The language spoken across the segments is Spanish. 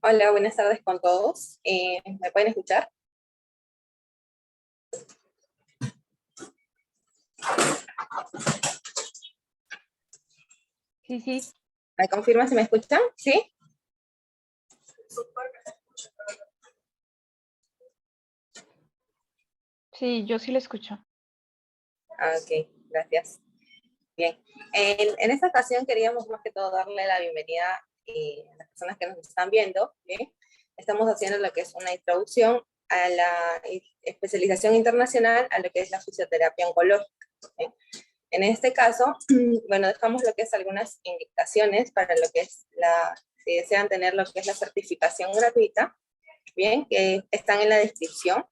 Hola, buenas tardes con todos. ¿Me pueden escuchar? Sí, sí, ¿Me confirma si me escuchan? ¿Sí? sí, yo sí le escucho. Ah, ok, gracias. Bien. En esta ocasión queríamos más que todo darle la bienvenida a las personas que nos están viendo. ¿Bien? Estamos haciendo lo que es una introducción a la especialización internacional a lo que es la fisioterapia oncológica. ¿Bien? En este caso, bueno, dejamos lo que es algunas indicaciones para lo que es si desean tener lo que es la certificación gratuita, bien, que están en la descripción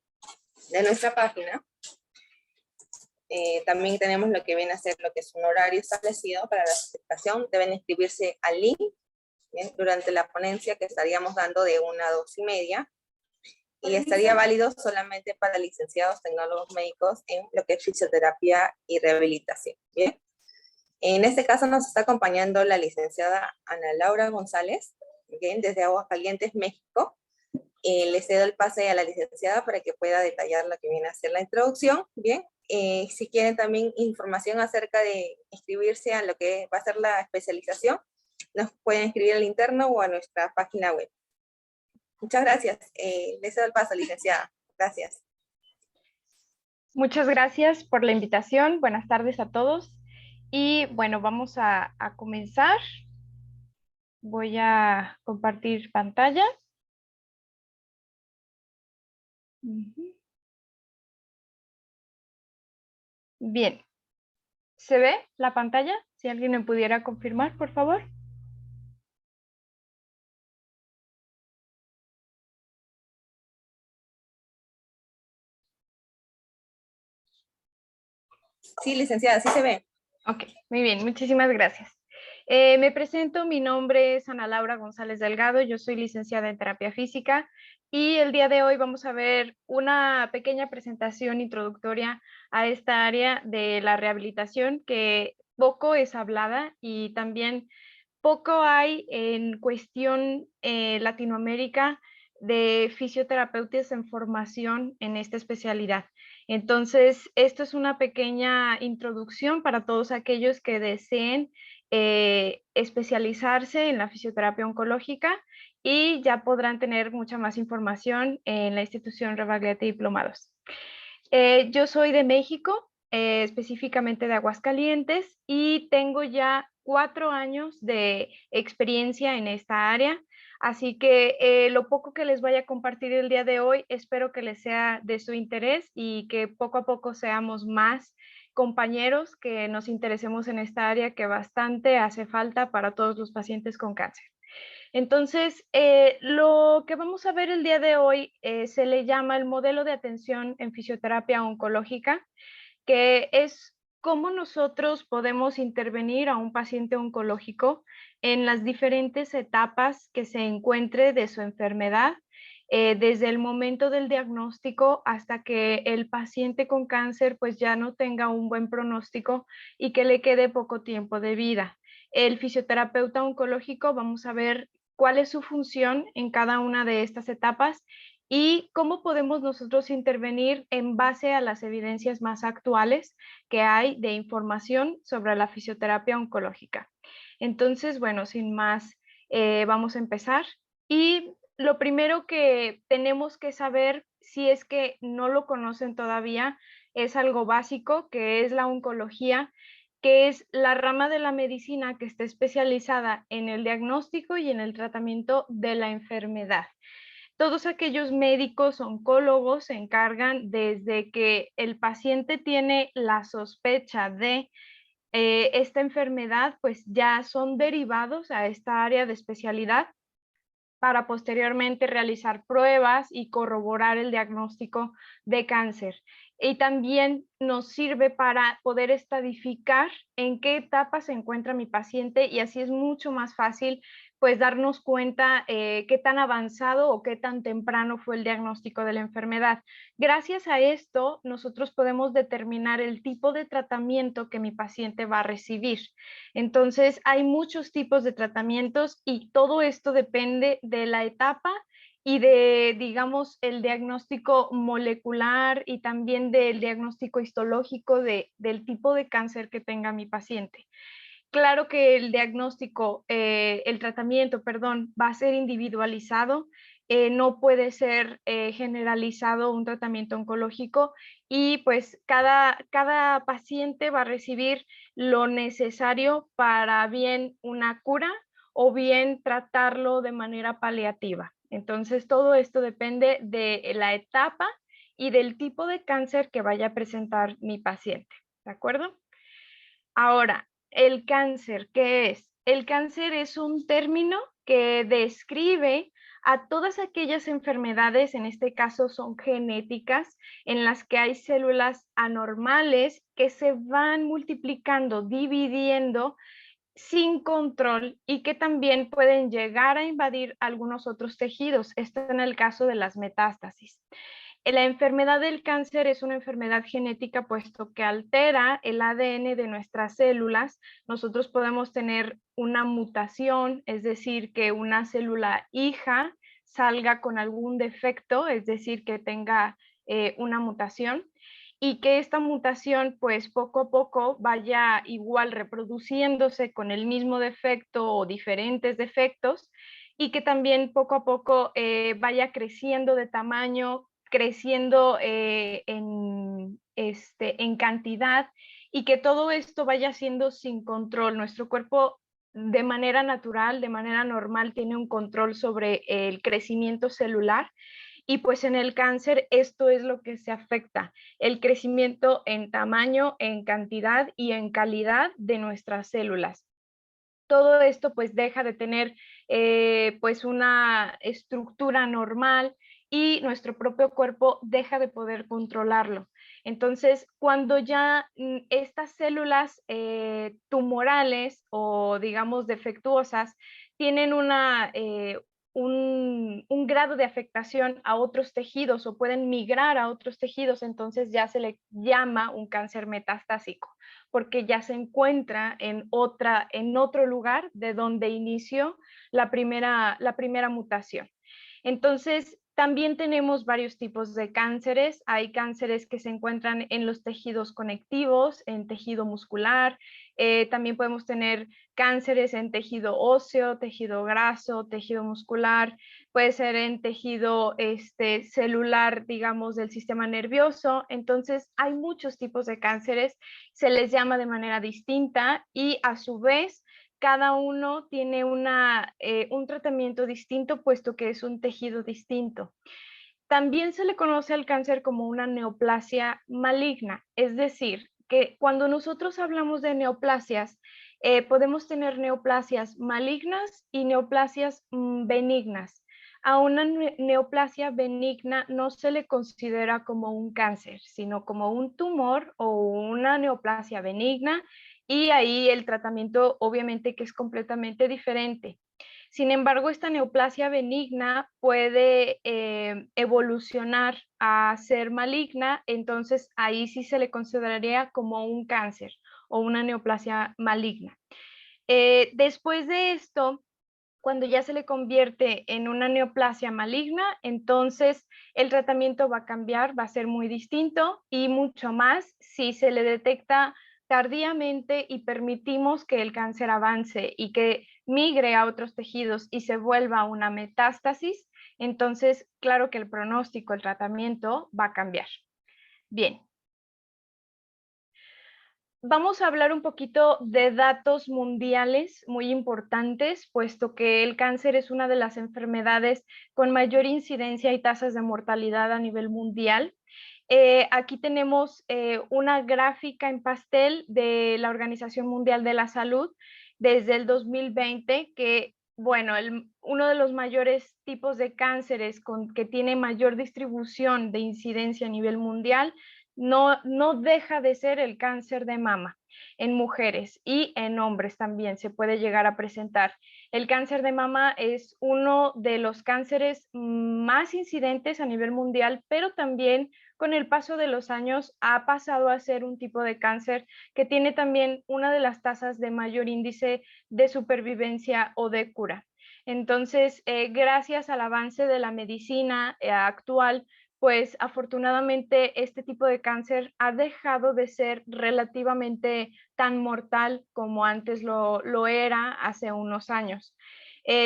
de nuestra página. También tenemos lo que viene a ser lo que es un horario establecido para la certificación. Deben inscribirse al link, ¿bien?, durante la ponencia que estaríamos dando de 1 a 2:30, y estaría válido solamente para licenciados tecnólogos médicos en lo que es fisioterapia y rehabilitación. ¿Bien? En este caso nos está acompañando la licenciada Ana Laura González, ¿bien?, desde Aguascalientes, México. Le cedo el pase a la licenciada para que pueda detallar lo que viene a ser la introducción. Bien, si quieren también información acerca de inscribirse a lo que va a ser la especialización, nos pueden escribir al interno o a nuestra página web. Muchas gracias. Le cedo el paso, licenciada. Gracias. Muchas gracias por la invitación. Buenas tardes a todos. Y bueno, vamos a comenzar. Voy a compartir pantalla. Ujú. Bien. ¿Se ve la pantalla? Si alguien me pudiera confirmar, por favor. Sí, licenciada, sí se ve. Ok, muy bien, muchísimas gracias. Me presento, mi nombre es Ana Laura González Delgado, yo soy licenciada en terapia física y el día de hoy vamos a ver una pequeña presentación introductoria a esta área de la rehabilitación que poco es hablada y también poco hay en cuestión Latinoamérica de fisioterapeutas en formación en esta especialidad. Entonces, esto es una pequeña introducción para todos aquellos que deseen especializarse en la fisioterapia oncológica y ya podrán tener mucha más información en la institución Rebagliati Diplomados. Yo soy de México, específicamente de Aguascalientes, y tengo ya 4 años de experiencia en esta área. Así que lo poco que les vaya a compartir el día de hoy, espero que les sea de su interés y que poco a poco seamos más compañeros que nos interesemos en esta área que bastante hace falta para todos los pacientes con cáncer. Entonces, lo que vamos a ver el día de hoy se le llama el modelo de atención en fisioterapia oncológica, que es cómo nosotros podemos intervenir a un paciente oncológico en las diferentes etapas que se encuentre de su enfermedad, desde el momento del diagnóstico hasta que el paciente con cáncer pues ya no tenga un buen pronóstico y que le quede poco tiempo de vida. El fisioterapeuta oncológico, vamos a ver cuál es su función en cada una de estas etapas y cómo podemos nosotros intervenir en base a las evidencias más actuales que hay de información sobre la fisioterapia oncológica. Entonces, bueno, sin más, vamos a empezar. Y lo primero que tenemos que saber, si es que no lo conocen todavía, es algo básico, que es la oncología, que es la rama de la medicina que está especializada en el diagnóstico y en el tratamiento de la enfermedad. Todos aquellos médicos oncólogos se encargan desde que el paciente tiene la sospecha de esta enfermedad, pues ya son derivados a esta área de especialidad para posteriormente realizar pruebas y corroborar el diagnóstico de cáncer. Y también nos sirve para poder estadificar en qué etapa se encuentra mi paciente y así es mucho más fácil pues darnos cuenta qué tan avanzado o qué tan temprano fue el diagnóstico de la enfermedad. Gracias a esto, nosotros podemos determinar el tipo de tratamiento que mi paciente va a recibir. Entonces, hay muchos tipos de tratamientos y todo esto depende de la etapa y de, digamos, el diagnóstico molecular y también del diagnóstico histológico del tipo de cáncer que tenga mi paciente. Claro que el diagnóstico, el tratamiento, perdón, va a ser individualizado, no puede ser generalizado un tratamiento oncológico y pues cada paciente va a recibir lo necesario para bien una cura o bien tratarlo de manera paliativa. Entonces, todo esto depende de la etapa y del tipo de cáncer que vaya a presentar mi paciente, ¿de acuerdo? Ahora, el cáncer, ¿qué es? El cáncer es un término que describe a todas aquellas enfermedades, en este caso son genéticas, en las que hay células anormales que se van multiplicando, dividiendo sin control y que también pueden llegar a invadir algunos otros tejidos. Esto en el caso de las metástasis. La enfermedad del cáncer es una enfermedad genética puesto que altera el ADN de nuestras células. Nosotros podemos tener una mutación, es decir, que una célula hija salga con algún defecto, es decir, que tenga una mutación y que esta mutación pues poco a poco vaya igual reproduciéndose con el mismo defecto o diferentes defectos y que también poco a poco vaya creciendo de tamaño, creciendo en cantidad y que todo esto vaya siendo sin control. Nuestro cuerpo de manera natural, de manera normal, tiene un control sobre el crecimiento celular y pues en el cáncer esto es lo que se afecta, el crecimiento en tamaño, en cantidad y en calidad de nuestras células. Todo esto pues deja de tener pues una estructura normal y nuestro propio cuerpo deja de poder controlarlo. Entonces, cuando ya estas células tumorales o digamos defectuosas tienen un grado de afectación a otros tejidos o pueden migrar a otros tejidos, entonces ya se le llama un cáncer metastásico porque ya se encuentra en otro lugar de donde inició la primera mutación. Entonces, también tenemos varios tipos de cánceres. Hay cánceres que se encuentran en los tejidos conectivos, en tejido muscular. También podemos tener cánceres en tejido óseo, tejido graso, tejido muscular. Puede ser en tejido celular, digamos, del sistema nervioso. Entonces, hay muchos tipos de cánceres. Se les llama de manera distinta y a su vez cada uno tiene un tratamiento distinto, puesto que es un tejido distinto. También se le conoce al cáncer como una neoplasia maligna, es decir, que cuando nosotros hablamos de neoplasias, podemos tener neoplasias malignas y neoplasias benignas. A una neoplasia benigna no se le considera como un cáncer, sino como un tumor o una neoplasia benigna y ahí el tratamiento obviamente que es completamente diferente. Sin embargo, esta neoplasia benigna puede evolucionar a ser maligna, entonces ahí sí se le consideraría como un cáncer o una neoplasia maligna. Después de esto, cuando ya se le convierte en una neoplasia maligna, entonces el tratamiento va a cambiar, va a ser muy distinto y mucho más si se le detecta tardíamente y permitimos que el cáncer avance y que migre a otros tejidos y se vuelva una metástasis, entonces claro que el pronóstico, el tratamiento va a cambiar. Bien. Vamos a hablar un poquito de datos mundiales muy importantes, puesto que el cáncer es una de las enfermedades con mayor incidencia y tasas de mortalidad a nivel mundial. Aquí tenemos una gráfica en pastel de la Organización Mundial de la Salud desde el 2020, que, bueno, uno de los mayores tipos de cánceres que tiene mayor distribución de incidencia a nivel mundial no deja de ser el cáncer de mama. en mujeres y en hombres también se puede llegar a presentar. El cáncer de mama es uno de los cánceres más incidentes a nivel mundial, pero también con el paso de los años ha pasado a ser un tipo de cáncer que tiene también una de las tasas de mayor índice de supervivencia o de cura. Entonces, gracias al avance de la medicina actual, pues afortunadamente este tipo de cáncer ha dejado de ser relativamente tan mortal como antes lo era hace unos años.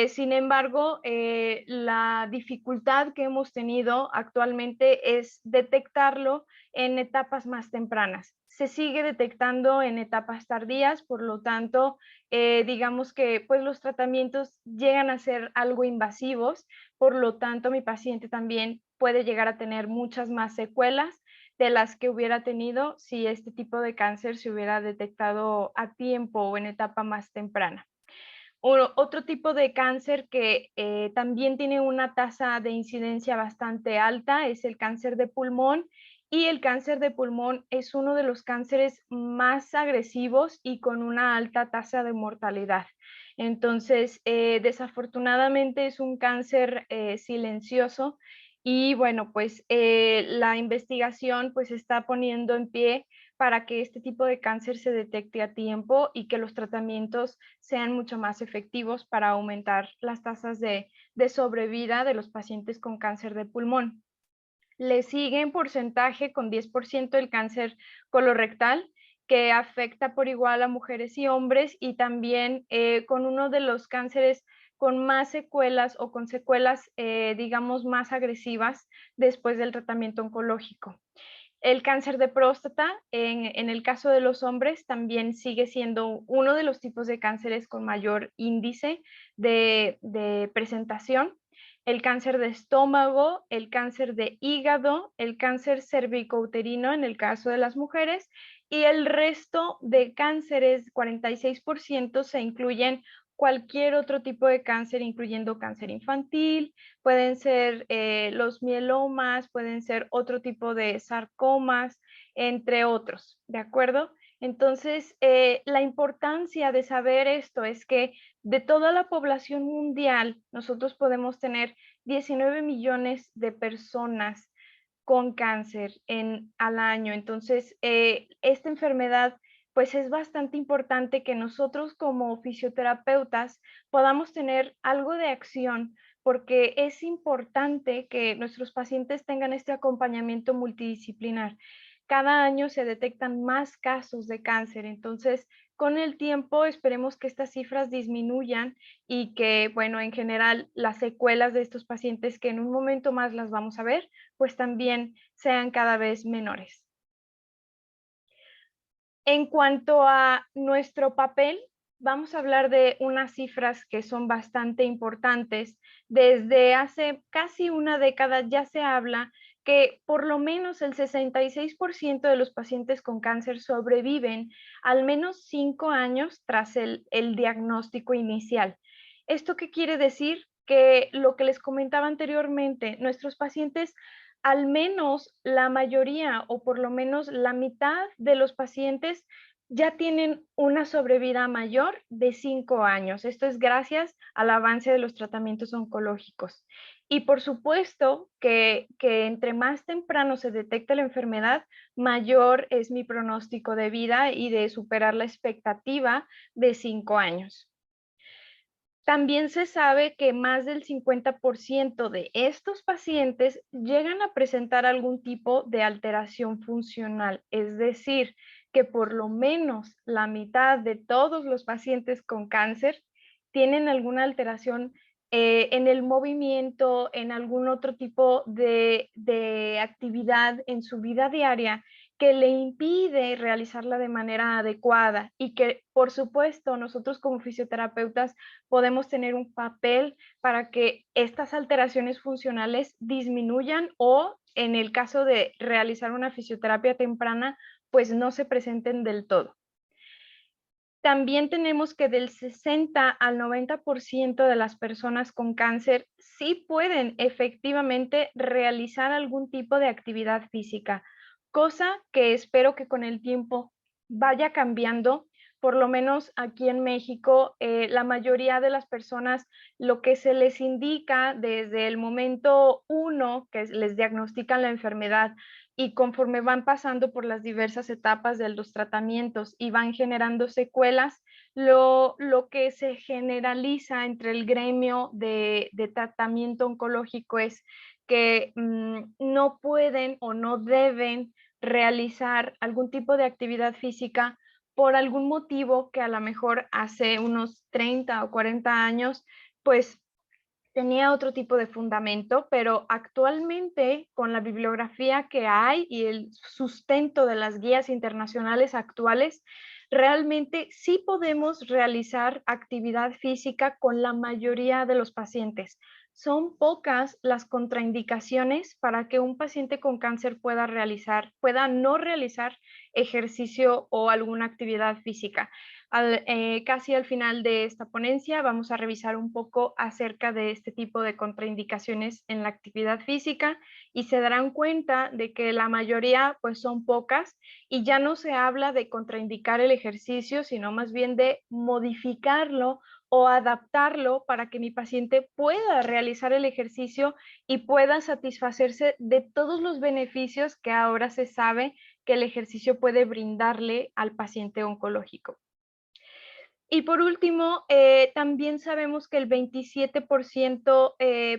Sin embargo, la dificultad que hemos tenido actualmente es detectarlo en etapas más tempranas. Se sigue detectando en etapas tardías, por lo tanto, digamos que pues los tratamientos llegan a ser algo invasivos, por lo tanto mi paciente también puede llegar a tener muchas más secuelas de las que hubiera tenido si este tipo de cáncer se hubiera detectado a tiempo o en etapa más temprana. Otro tipo de cáncer que también tiene una tasa de incidencia bastante alta es el cáncer de pulmón, y el cáncer de pulmón es uno de los cánceres más agresivos y con una alta tasa de mortalidad. Entonces, desafortunadamente es un cáncer silencioso y bueno, pues la investigación pues está poniendo en pie para que este tipo de cáncer se detecte a tiempo y que los tratamientos sean mucho más efectivos para aumentar las tasas de sobrevida de los pacientes con cáncer de pulmón. Le sigue en porcentaje con 10% el cáncer colorectal, que afecta por igual a mujeres y hombres, y también con uno de los cánceres con más secuelas o con secuelas, digamos, más agresivas después del tratamiento oncológico. El cáncer de próstata, en el caso de los hombres, también sigue siendo uno de los tipos de cánceres con mayor índice de presentación. El cáncer de estómago, el cáncer de hígado, el cáncer cervicouterino en el caso de las mujeres, y el resto de cánceres, 46%, se incluyen cualquier otro tipo de cáncer, incluyendo cáncer infantil, pueden ser los mielomas, pueden ser otro tipo de sarcomas, entre otros, ¿de acuerdo? Entonces, la importancia de saber esto es que de toda la población mundial, nosotros podemos tener 19 millones de personas con cáncer al año. Entonces, esta enfermedad, pues es bastante importante que nosotros como fisioterapeutas podamos tener algo de acción, porque es importante que nuestros pacientes tengan este acompañamiento multidisciplinar. Cada año se detectan más casos de cáncer, entonces con el tiempo esperemos que estas cifras disminuyan y que, bueno, en general las secuelas de estos pacientes, que en un momento más las vamos a ver, pues también sean cada vez menores. En cuanto a nuestro papel, vamos a hablar de unas cifras que son bastante importantes. Desde hace casi una década ya se habla que por lo menos el 66% de los pacientes con cáncer sobreviven al menos 5 años tras el diagnóstico inicial. ¿Esto qué quiere decir? Que lo que les comentaba anteriormente, nuestros pacientes, al menos la mayoría o por lo menos la mitad de los pacientes ya tienen una sobrevida mayor de 5 años. Esto es gracias al avance de los tratamientos oncológicos. Y por supuesto que entre más temprano se detecta la enfermedad, mayor es mi pronóstico de vida y de superar la expectativa de 5 años. También se sabe que más del 50% de estos pacientes llegan a presentar algún tipo de alteración funcional, es decir, que por lo menos la mitad de todos los pacientes con cáncer tienen alguna alteración en el movimiento, en algún otro tipo de actividad en su vida diaria que le impide realizarla de manera adecuada, y que, por supuesto, nosotros como fisioterapeutas podemos tener un papel para que estas alteraciones funcionales disminuyan o, en el caso de realizar una fisioterapia temprana, pues no se presenten del todo. También tenemos que del 60 al 90% de las personas con cáncer sí pueden efectivamente realizar algún tipo de actividad física, cosa que espero que con el tiempo vaya cambiando. Por lo menos aquí en México, la mayoría de las personas, lo que se les indica desde el momento uno que les diagnostican la enfermedad y conforme van pasando por las diversas etapas de los tratamientos y van generando secuelas, lo que se generaliza entre el gremio de tratamiento oncológico es que no pueden o no deben realizar algún tipo de actividad física por algún motivo que a lo mejor hace unos 30 o 40 años, pues tenía otro tipo de fundamento, pero actualmente con la bibliografía que hay y el sustento de las guías internacionales actuales, realmente sí podemos realizar actividad física con la mayoría de los pacientes. Son pocas las contraindicaciones para que un paciente con cáncer pueda no realizar ejercicio o alguna actividad física. Casi al final de esta ponencia vamos a revisar un poco acerca de este tipo de contraindicaciones en la actividad física y se darán cuenta de que la mayoría pues son pocas y ya no se habla de contraindicar el ejercicio, sino más bien de modificarlo o adaptarlo para que mi paciente pueda realizar el ejercicio y pueda satisfacerse de todos los beneficios que ahora se sabe que el ejercicio puede brindarle al paciente oncológico. Y por último, también sabemos que el 27%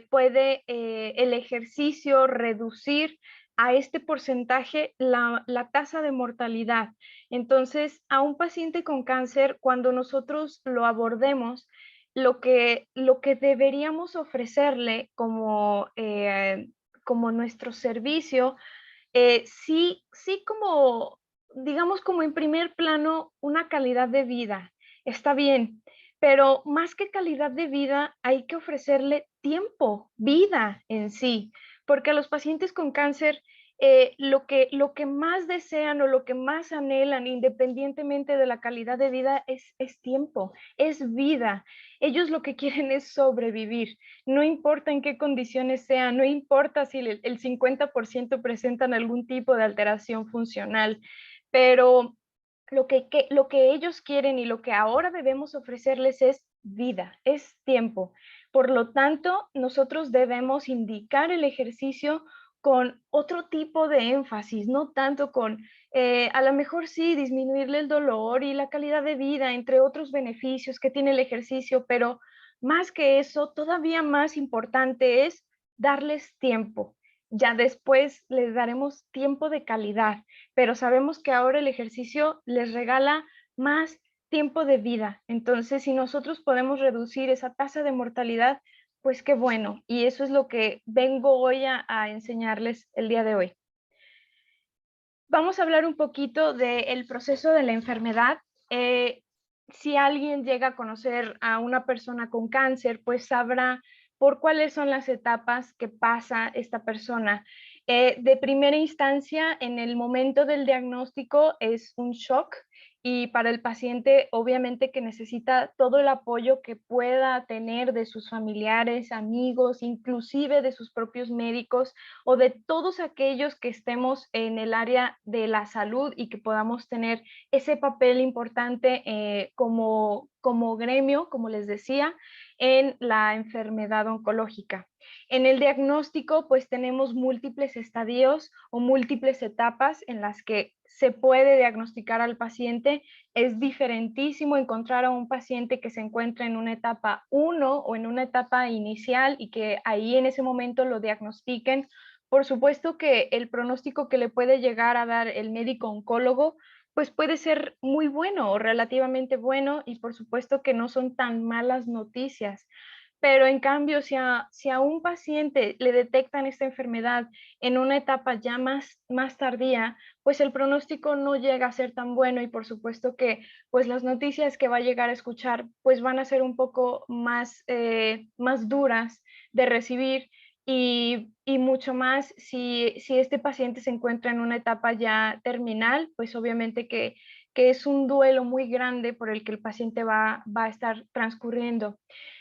puede el ejercicio reducir a este porcentaje la tasa de mortalidad. Entonces, a un paciente con cáncer, cuando nosotros lo abordemos, lo que deberíamos ofrecerle como nuestro servicio, sí como, digamos, como en primer plano, una calidad de vida. Está bien, pero más que calidad de vida, hay que ofrecerle tiempo, vida en sí, porque a los pacientes con cáncer, lo que más desean o lo que más anhelan, independientemente de la calidad de vida, es tiempo, es vida. Ellos lo que quieren es sobrevivir. No importa en qué condiciones sean, no importa si el 50% presentan algún tipo de alteración funcional, pero lo que ellos quieren y lo que ahora debemos ofrecerles es vida, es tiempo. Por lo tanto, nosotros debemos indicar el ejercicio con otro tipo de énfasis, no tanto con, a lo mejor sí, disminuirle el dolor y la calidad de vida, entre otros beneficios que tiene el ejercicio, pero más que eso, todavía más importante es darles tiempo. Ya después les daremos tiempo de calidad, pero sabemos que ahora el ejercicio les regala más tiempo de vida. Entonces, si nosotros podemos reducir esa tasa de mortalidad, pues qué bueno. Y eso es lo que vengo hoy a enseñarles el día de hoy. Vamos a hablar un poquito del proceso de la enfermedad. Si alguien llega a conocer a una persona con cáncer, pues sabrá por cuáles son las etapas que pasa esta persona. De primera instancia, en el momento del diagnóstico es un shock y para el paciente obviamente que necesita todo el apoyo que pueda tener de sus familiares, amigos, inclusive de sus propios médicos o de todos aquellos que estemos en el área de la salud y que podamos tener ese papel importante como gremio, como les decía, en la enfermedad oncológica. En el diagnóstico, pues tenemos múltiples estadios o múltiples etapas en las que se puede diagnosticar al paciente. Es diferentísimo encontrar a un paciente que se encuentra en una etapa 1 o en una etapa inicial y que ahí en ese momento lo diagnostiquen. Por supuesto que el pronóstico que le puede llegar a dar el médico oncólogo, pues puede ser muy bueno o relativamente bueno y por supuesto que no son tan malas noticias. Pero en cambio, si a un paciente le detectan esta enfermedad en una etapa ya más tardía, pues el pronóstico no llega a ser tan bueno y por supuesto que pues las noticias que va a llegar a escuchar pues van a ser un poco más duras de recibir y mucho más si este paciente se encuentra en una etapa ya terminal, pues obviamente que es un duelo muy grande por el que el paciente va a estar transcurriendo.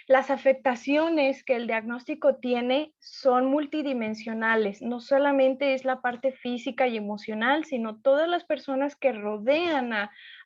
Las afectaciones que el diagnóstico tiene son multidimensionales, no solamente es la parte física y emocional, sino todas las personas que rodean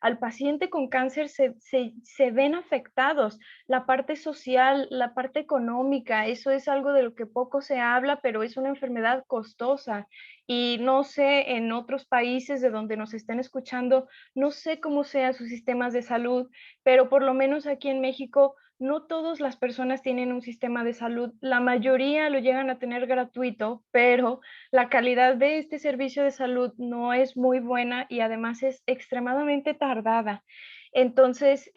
al paciente con cáncer se ven afectados. La parte social, la parte económica, eso es algo de lo que poco se habla, pero es una enfermedad costosa. Y no sé, en otros países de donde nos estén escuchando, no sé cómo sean sus sistemas de salud, pero por lo menos aquí en México no todas las personas tienen un sistema de salud, la mayoría lo llegan a tener gratuito, pero la calidad de este servicio de salud no es muy buena y además es extremadamente tardada. Entonces,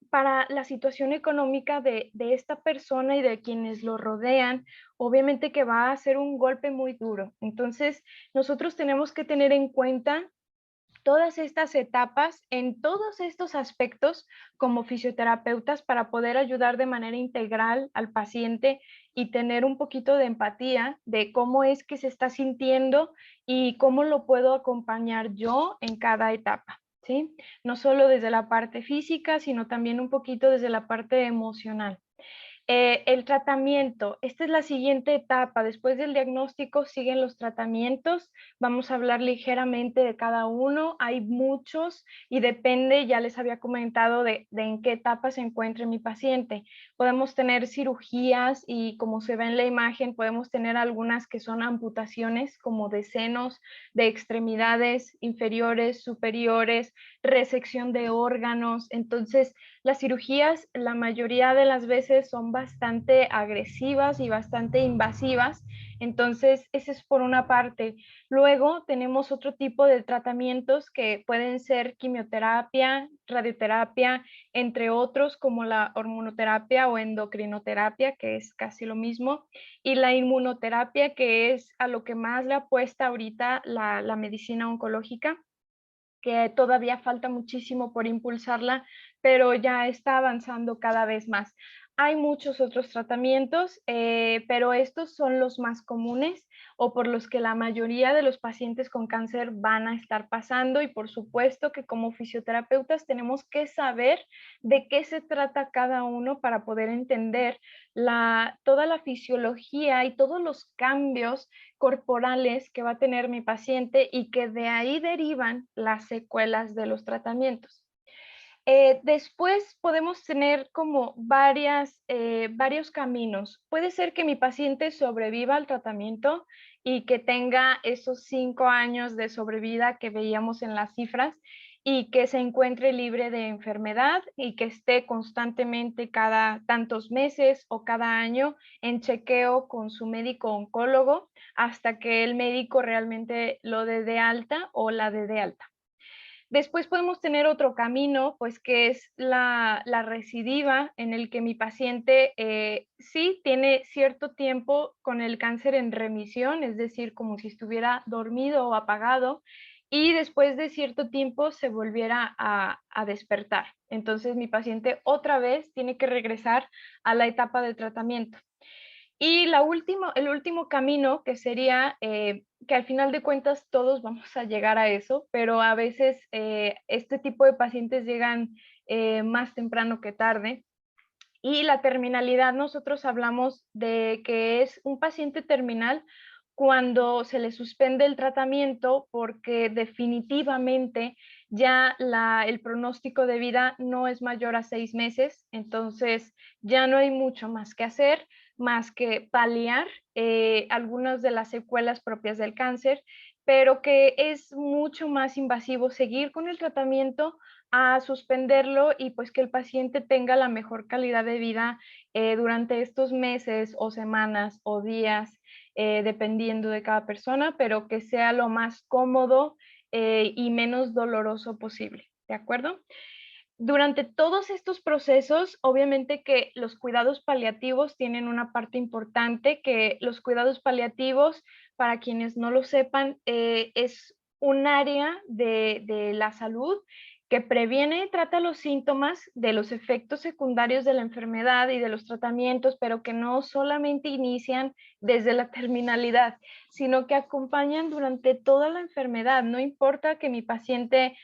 para la situación económica de esta persona y de quienes lo rodean, obviamente que va a ser un golpe muy duro. Entonces, nosotros tenemos que tener en cuenta todas estas etapas en todos estos aspectos como fisioterapeutas para poder ayudar de manera integral al paciente y tener un poquito de empatía de cómo es que se está sintiendo y cómo lo puedo acompañar yo en cada etapa, ¿sí? No solo desde la parte física, sino también un poquito desde la parte emocional. El tratamiento, esta es la siguiente etapa. Después del diagnóstico siguen los tratamientos. Vamos a hablar ligeramente de cada uno. Hay muchos y depende, ya les había comentado, de en qué etapa se encuentre mi paciente. Podemos tener cirugías y como se ve en la imagen, podemos tener algunas que son amputaciones como de senos, de extremidades inferiores, superiores, resección de órganos. Entonces, las cirugías la mayoría de las veces son bastante agresivas y bastante invasivas, entonces ese es por una parte. Luego tenemos otro tipo de tratamientos que pueden ser quimioterapia, radioterapia, entre otros como la hormonoterapia o endocrinoterapia, que es casi lo mismo, y la inmunoterapia, que es a lo que más le apuesta ahorita la medicina oncológica, que todavía falta muchísimo por impulsarla, pero ya está avanzando cada vez más. Hay muchos otros tratamientos, pero estos son los más comunes o por los que la mayoría de los pacientes con cáncer van a estar pasando y por supuesto que como fisioterapeutas tenemos que saber de qué se trata cada uno para poder entender toda la fisiología y todos los cambios corporales que va a tener mi paciente y que de ahí derivan las secuelas de los tratamientos. Después podemos tener como varios caminos. Puede ser que mi paciente sobreviva al tratamiento y que tenga esos 5 años de sobrevida que veíamos en las cifras y que se encuentre libre de enfermedad y que esté constantemente cada tantos meses o cada año en chequeo con su médico oncólogo hasta que el médico realmente lo dé de alta o la dé de alta. Después podemos tener otro camino, pues que es la recidiva, en el que mi paciente sí tiene cierto tiempo con el cáncer en remisión, es decir, como si estuviera dormido o apagado, y después de cierto tiempo se volviera a despertar. Entonces mi paciente otra vez tiene que regresar a la etapa de tratamiento. Y el último camino que sería, que al final de cuentas todos vamos a llegar a eso, pero a veces este tipo de pacientes llegan más temprano que tarde. Y la terminalidad, nosotros hablamos de que es un paciente terminal cuando se le suspende el tratamiento porque definitivamente ya el pronóstico de vida no es mayor a 6 meses, entonces ya no hay mucho más que hacer, más que paliar algunas de las secuelas propias del cáncer, pero que es mucho más invasivo seguir con el tratamiento a suspenderlo y pues que el paciente tenga la mejor calidad de vida durante estos meses o semanas o días, dependiendo de cada persona, pero que sea lo más cómodo y menos doloroso posible, ¿de acuerdo? Durante todos estos procesos, obviamente que los cuidados paliativos tienen una parte importante, que los cuidados paliativos, para quienes no lo sepan, es un área de la salud que previene y trata los síntomas de los efectos secundarios de la enfermedad y de los tratamientos, pero que no solamente inician desde la terminalidad, sino que acompañan durante toda la enfermedad. No importa que mi paciente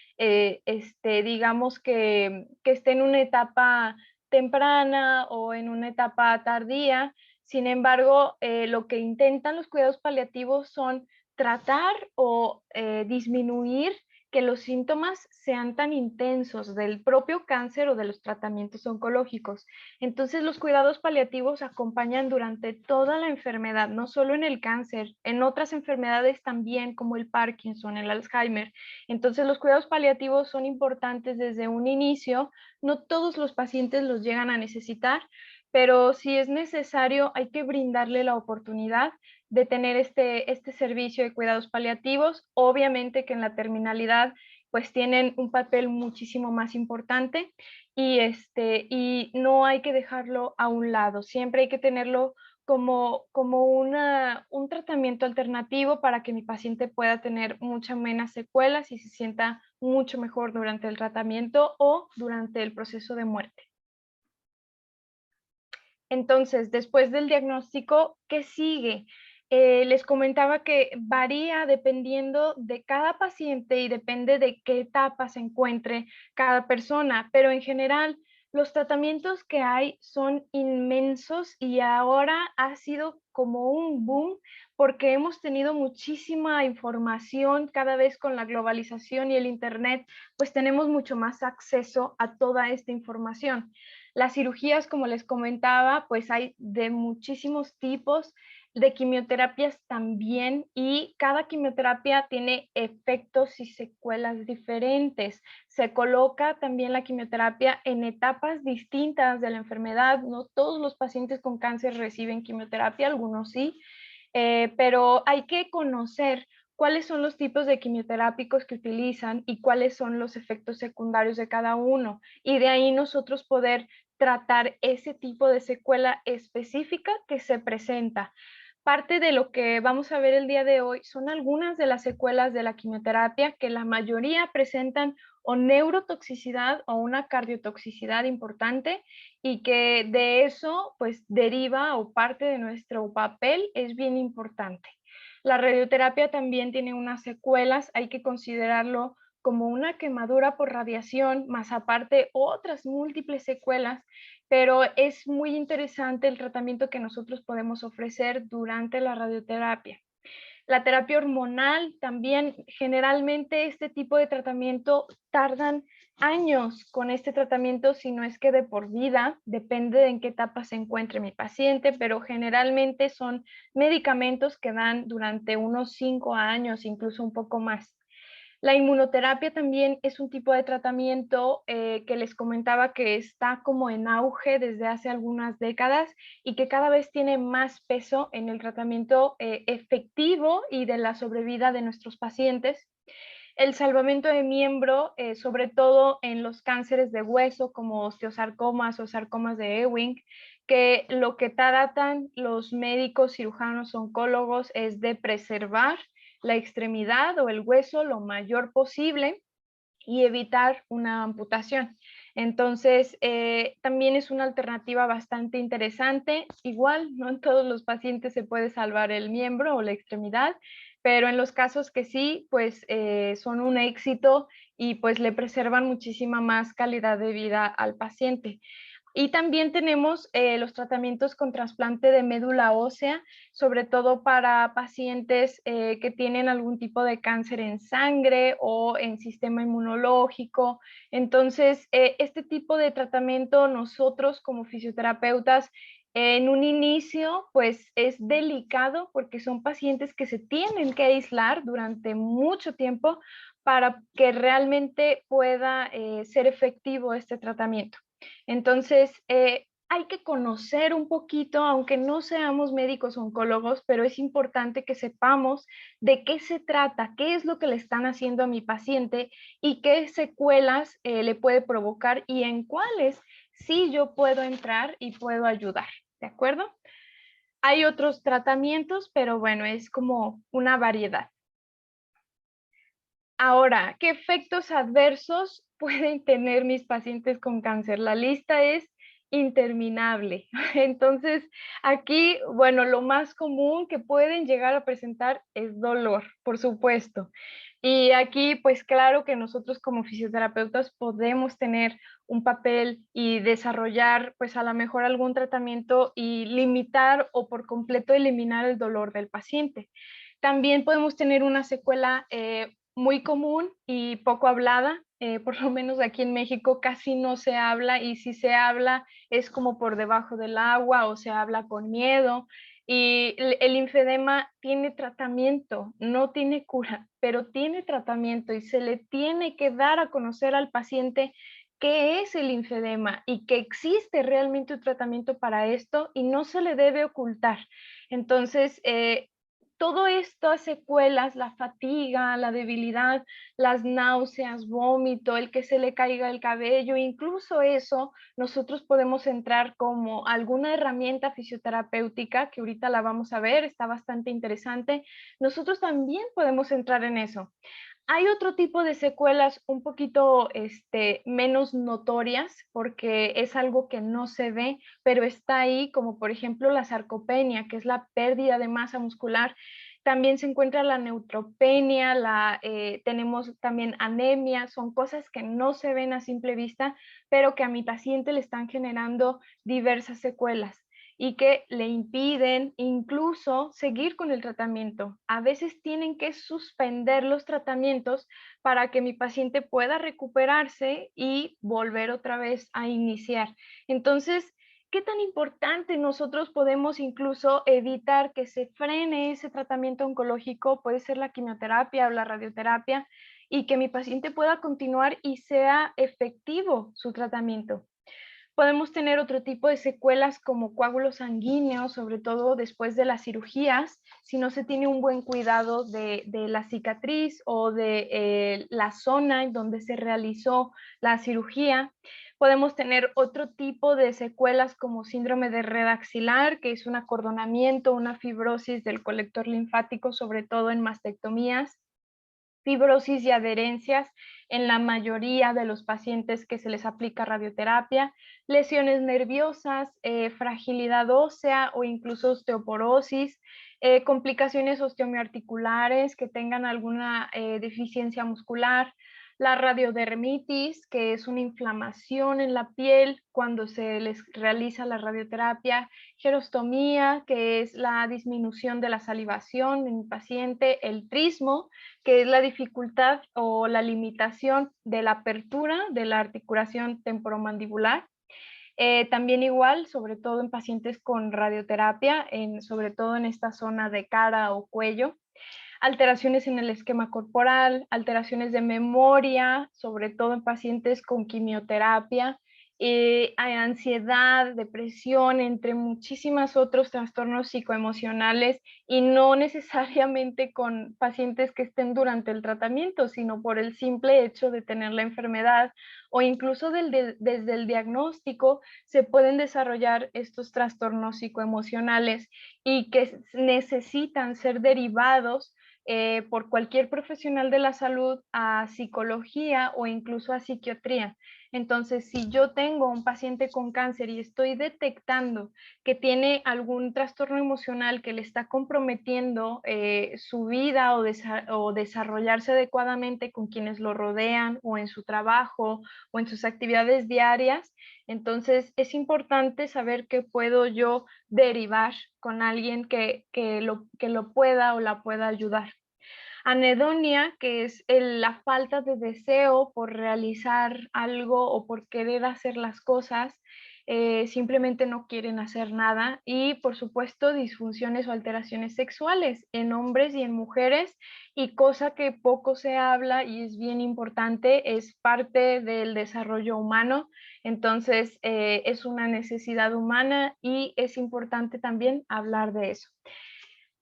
digamos que esté en una etapa temprana o en una etapa tardía. Sin embargo, lo que intentan los cuidados paliativos son tratar o disminuir que los síntomas sean tan intensos del propio cáncer o de los tratamientos oncológicos. Entonces, los cuidados paliativos acompañan durante toda la enfermedad, no solo en el cáncer, en otras enfermedades también, como el Parkinson, el Alzheimer. Entonces, los cuidados paliativos son importantes desde un inicio. No todos los pacientes los llegan a necesitar, pero si es necesario, hay que brindarle la oportunidad de tener este servicio de cuidados paliativos. Obviamente que en la terminalidad pues tienen un papel muchísimo más importante y no hay que dejarlo a un lado, siempre hay que tenerlo como un tratamiento alternativo para que mi paciente pueda tener muchas menos secuelas y se sienta mucho mejor durante el tratamiento o durante el proceso de muerte. Entonces, después del diagnóstico, ¿qué sigue? Les comentaba que varía dependiendo de cada paciente y depende de qué etapa se encuentre cada persona, pero en general los tratamientos que hay son inmensos y ahora ha sido como un boom porque hemos tenido muchísima información cada vez con la globalización y el internet, pues tenemos mucho más acceso a toda esta información. Las cirugías, como les comentaba, pues hay de muchísimos tipos, de quimioterapias también, y cada quimioterapia tiene efectos y secuelas diferentes. Se coloca también la quimioterapia en etapas distintas de la enfermedad. No todos los pacientes con cáncer reciben quimioterapia, algunos sí, pero hay que conocer cuáles son los tipos de quimioterápicos que utilizan y cuáles son los efectos secundarios de cada uno. Y de ahí nosotros poder tratar ese tipo de secuela específica que se presenta. Parte de lo que vamos a ver el día de hoy son algunas de las secuelas de la quimioterapia que la mayoría presentan o neurotoxicidad o una cardiotoxicidad importante y que de eso pues deriva o parte de nuestro papel es bien importante. La radioterapia también tiene unas secuelas, hay que considerarlo como una quemadura por radiación, más aparte otras múltiples secuelas, pero es muy interesante el tratamiento que nosotros podemos ofrecer durante la radioterapia. La terapia hormonal también, generalmente este tipo de tratamiento tardan años con este tratamiento, si no es que de por vida, depende de en qué etapa se encuentre mi paciente, pero generalmente son medicamentos que dan durante unos 5 años, incluso un poco más. La inmunoterapia también es un tipo de tratamiento que les comentaba que está como en auge desde hace algunas décadas y que cada vez tiene más peso en el tratamiento efectivo y de la sobrevida de nuestros pacientes. El salvamento de miembro, sobre todo en los cánceres de hueso como osteosarcomas o sarcomas de Ewing, que lo que tratan los médicos cirujanos oncólogos es de preservar la extremidad o el hueso lo mayor posible y evitar una amputación. Entonces, también es una alternativa bastante interesante. Igual, no en todos los pacientes se puede salvar el miembro o la extremidad, pero en los casos que sí, pues son un éxito y pues le preservan muchísima más calidad de vida al paciente. Y también tenemos los tratamientos con trasplante de médula ósea, sobre todo para pacientes que tienen algún tipo de cáncer en sangre o en sistema inmunológico. Entonces, este tipo de tratamiento nosotros como fisioterapeutas en un inicio, pues es delicado porque son pacientes que se tienen que aislar durante mucho tiempo para que realmente pueda ser efectivo este tratamiento. Entonces, hay que conocer un poquito, aunque no seamos médicos oncólogos, pero es importante que sepamos de qué se trata, qué es lo que le están haciendo a mi paciente y qué secuelas le puede provocar y en cuáles sí yo puedo entrar y puedo ayudar, ¿de acuerdo? Hay otros tratamientos, pero bueno, es como una variedad. Ahora, ¿qué efectos adversos pueden tener mis pacientes con cáncer? La lista es interminable. Entonces, aquí, bueno, lo más común que pueden llegar a presentar es dolor, por supuesto. Y aquí, pues claro que nosotros como fisioterapeutas podemos tener un papel y desarrollar, pues a lo mejor algún tratamiento y limitar o por completo eliminar el dolor del paciente. También podemos tener una secuela muy común y poco hablada, por lo menos aquí en México casi no se habla, y si se habla es como por debajo del agua o se habla con miedo. Y el linfedema tiene tratamiento, no tiene cura, pero tiene tratamiento y se le tiene que dar a conocer al paciente qué es el linfedema y que existe realmente un tratamiento para esto y no se le debe ocultar. Entonces, todo estas secuelas, la fatiga, la debilidad, las náuseas, vómito, el que se le caiga el cabello, incluso eso, nosotros podemos entrar como alguna herramienta fisioterapéutica, que ahorita la vamos a ver, está bastante interesante. Nosotros también podemos entrar en eso. Hay otro tipo de secuelas un poquito menos notorias porque es algo que no se ve, pero está ahí, como por ejemplo la sarcopenia, que es la pérdida de masa muscular. También se encuentra la neutropenia, tenemos también anemia, son cosas que no se ven a simple vista, pero que a mi paciente le están generando diversas secuelas y que le impiden incluso seguir con el tratamiento. A veces tienen que suspender los tratamientos para que mi paciente pueda recuperarse y volver otra vez a iniciar. Entonces, ¿qué tan importante nosotros podemos incluso evitar que se frene ese tratamiento oncológico? Puede ser la quimioterapia o la radioterapia, y que mi paciente pueda continuar y sea efectivo su tratamiento. Podemos tener otro tipo de secuelas como coágulos sanguíneos, sobre todo después de las cirugías, si no se tiene un buen cuidado de la cicatriz o de la zona en donde se realizó la cirugía. Podemos tener otro tipo de secuelas como síndrome de red axilar, que es un acordonamiento, una fibrosis del colector linfático, sobre todo en mastectomías, fibrosis y adherencias en la mayoría de los pacientes que se les aplica radioterapia, lesiones nerviosas, fragilidad ósea o incluso osteoporosis, complicaciones osteomioarticulares que tengan alguna deficiencia muscular, la radiodermitis, que es una inflamación en la piel cuando se les realiza la radioterapia, xerostomía, que es la disminución de la salivación en el paciente, el trismo, que es la dificultad o la limitación de la apertura de la articulación temporomandibular. También igual, sobre todo en pacientes con radioterapia, sobre todo en esta zona de cara o cuello. Alteraciones en el esquema corporal, alteraciones de memoria, sobre todo en pacientes con quimioterapia, hay ansiedad, depresión, entre muchísimos otros trastornos psicoemocionales, y no necesariamente con pacientes que estén durante el tratamiento, sino por el simple hecho de tener la enfermedad o incluso desde el diagnóstico se pueden desarrollar estos trastornos psicoemocionales y que necesitan ser derivados por cualquier profesional de la salud a psicología o incluso a psiquiatría. Entonces, si yo tengo un paciente con cáncer y estoy detectando que tiene algún trastorno emocional que le está comprometiendo su vida o desarrollarse adecuadamente con quienes lo rodean o en su trabajo o en sus actividades diarias, entonces es importante saber que puedo yo derivar con alguien que lo pueda o la pueda ayudar. Anedonia, que es la falta de deseo por realizar algo o por querer hacer las cosas, simplemente no quieren hacer nada. Y por supuesto disfunciones o alteraciones sexuales en hombres y en mujeres, y cosa que poco se habla y es bien importante, es parte del desarrollo humano. Entonces es una necesidad humana y es importante también hablar de eso.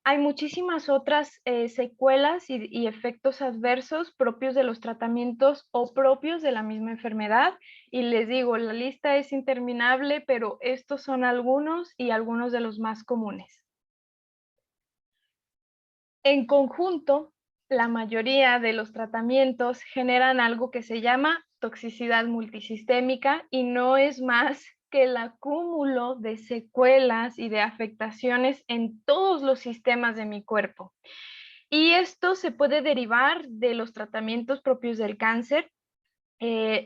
Hay muchísimas otras secuelas y efectos adversos propios de los tratamientos o propios de la misma enfermedad. Y les digo, la lista es interminable, pero estos son algunos y algunos de los más comunes. En conjunto, la mayoría de los tratamientos generan algo que se llama toxicidad multisistémica, y no es más que el acúmulo de secuelas y de afectaciones en todos los sistemas de mi cuerpo. Y esto se puede derivar de los tratamientos propios del cáncer.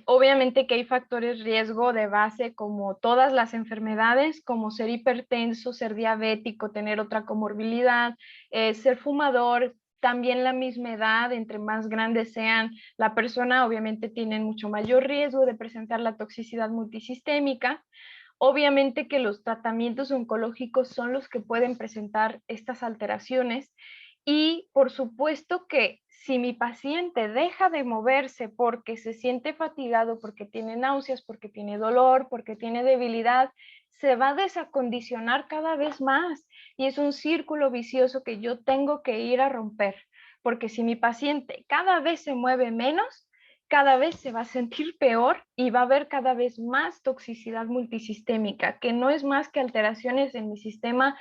Obviamente que hay factores riesgo de base como todas las enfermedades, como ser hipertenso, ser diabético, tener otra comorbilidad, ser fumador, también la misma edad, entre más grandes sean la persona, obviamente tienen mucho mayor riesgo de presentar la toxicidad multisistémica. Obviamente que los tratamientos oncológicos son los que pueden presentar estas alteraciones y por supuesto que si mi paciente deja de moverse porque se siente fatigado, porque tiene náuseas, porque tiene dolor, porque tiene debilidad, se va a desacondicionar cada vez más y es un círculo vicioso que yo tengo que ir a romper, porque si mi paciente cada vez se mueve menos, cada vez se va a sentir peor y va a haber cada vez más toxicidad multisistémica, que no es más que alteraciones en mi sistema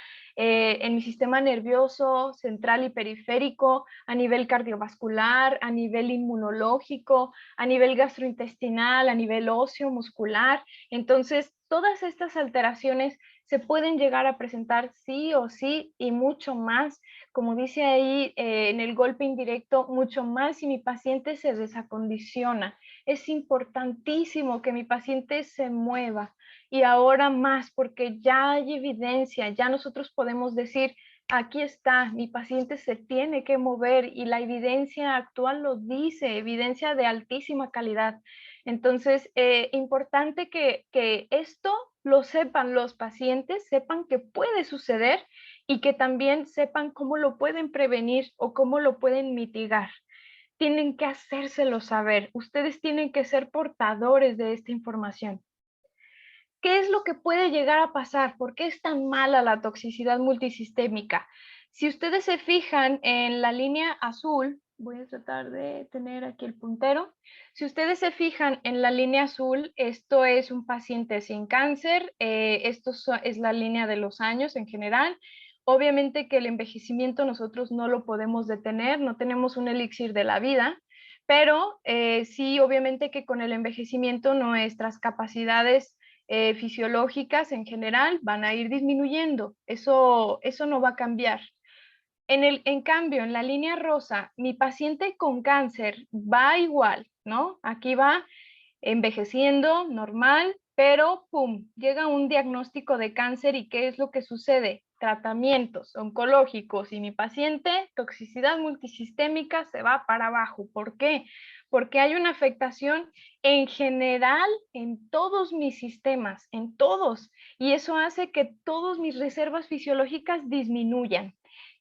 nervioso central y periférico, a nivel cardiovascular, a nivel inmunológico, a nivel gastrointestinal, a nivel óseo, muscular. Entonces, todas estas alteraciones se pueden llegar a presentar sí o sí y mucho más, como dice ahí en el golpe indirecto, mucho más si mi paciente se desacondiciona. Es importantísimo que mi paciente se mueva y ahora más porque ya hay evidencia, ya nosotros podemos decir, aquí está, mi paciente se tiene que mover y la evidencia actual lo dice, evidencia de altísima calidad. Entonces, importante que esto lo sepan los pacientes, sepan que puede suceder y que también sepan cómo lo pueden prevenir o cómo lo pueden mitigar. Tienen que hacérselo saber. Ustedes tienen que ser portadores de esta información. ¿Qué es lo que puede llegar a pasar? ¿Por qué es tan mala la toxicidad multisistémica? Si ustedes se fijan en la línea azul, voy a tratar de tener aquí el puntero. Si ustedes se fijan en la línea azul, esto es un paciente sin cáncer, es la línea de los años en general. Obviamente que el envejecimiento nosotros no lo podemos detener, no tenemos un elixir de la vida, pero sí, obviamente que con el envejecimiento nuestras capacidades fisiológicas en general van a ir disminuyendo. Eso no va a cambiar. En cambio, en la línea rosa, mi paciente con cáncer va igual, ¿no? Aquí va envejeciendo, normal, pero ¡pum! Llega un diagnóstico de cáncer y ¿qué es lo que sucede? Tratamientos oncológicos y mi paciente, toxicidad multisistémica, se va para abajo. ¿Por qué? Porque hay una afectación en general en todos mis sistemas, en todos, y eso hace que todas mis reservas fisiológicas disminuyan.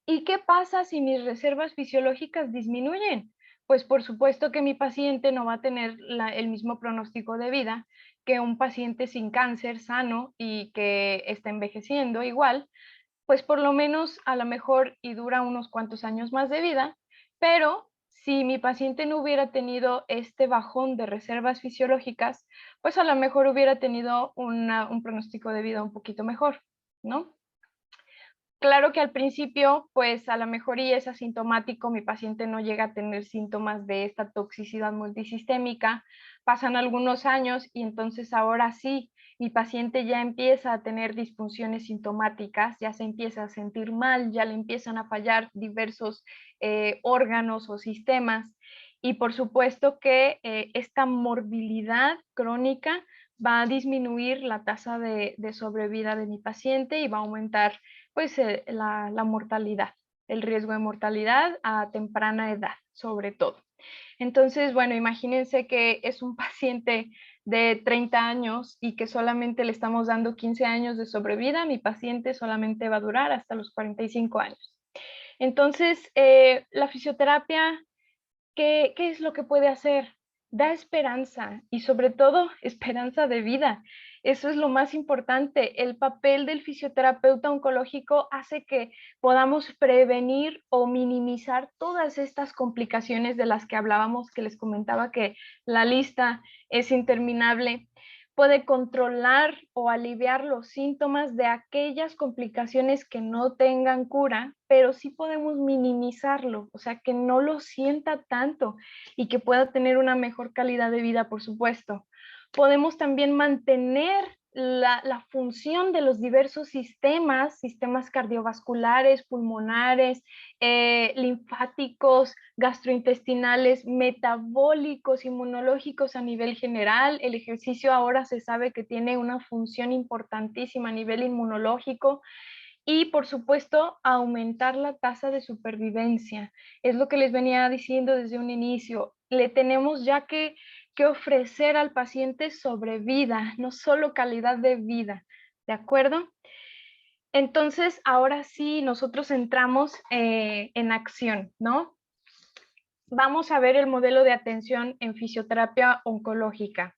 ¿Y qué pasa si mis reservas fisiológicas disminuyen? Pues por supuesto que mi paciente no va a tener el mismo pronóstico de vida que un paciente sin cáncer sano y que está envejeciendo igual, pues por lo menos a lo mejor y dura unos cuantos años más de vida, pero si mi paciente no hubiera tenido este bajón de reservas fisiológicas, pues a lo mejor hubiera tenido un pronóstico de vida un poquito mejor, ¿no? Claro que al principio, pues a lo mejor y es asintomático, mi paciente no llega a tener síntomas de esta toxicidad multisistémica, pasan algunos años y entonces ahora sí, mi paciente ya empieza a tener disfunciones sintomáticas, ya se empieza a sentir mal, ya le empiezan a fallar diversos órganos o sistemas y por supuesto que esta morbilidad crónica va a disminuir la tasa de sobrevida de mi paciente y va a aumentar pues la mortalidad, el riesgo de mortalidad a temprana edad, sobre todo. Entonces, bueno, imagínense que es un paciente de 30 años y que solamente le estamos dando 15 años de sobrevida, mi paciente solamente va a durar hasta los 45 años. Entonces, la fisioterapia, ¿qué es lo que puede hacer? Da esperanza y sobre todo esperanza de vida. Eso es lo más importante. El papel del fisioterapeuta oncológico hace que podamos prevenir o minimizar todas estas complicaciones de las que hablábamos, que les comentaba que la lista es interminable. Puede controlar o aliviar los síntomas de aquellas complicaciones que no tengan cura, pero sí podemos minimizarlo, o sea, que no lo sienta tanto y que pueda tener una mejor calidad de vida, por supuesto. Podemos también mantener la función de los diversos sistemas cardiovasculares, pulmonares, linfáticos, gastrointestinales, metabólicos, inmunológicos a nivel general. El ejercicio ahora se sabe que tiene una función importantísima a nivel inmunológico. Y por supuesto, aumentar la tasa de supervivencia. Es lo que les venía diciendo desde un inicio. Le tenemos ya que ofrecer al paciente sobrevida, no solo calidad de vida, ¿de acuerdo? Entonces, ahora sí, nosotros entramos en acción, ¿no? Vamos a ver el modelo de atención en fisioterapia oncológica.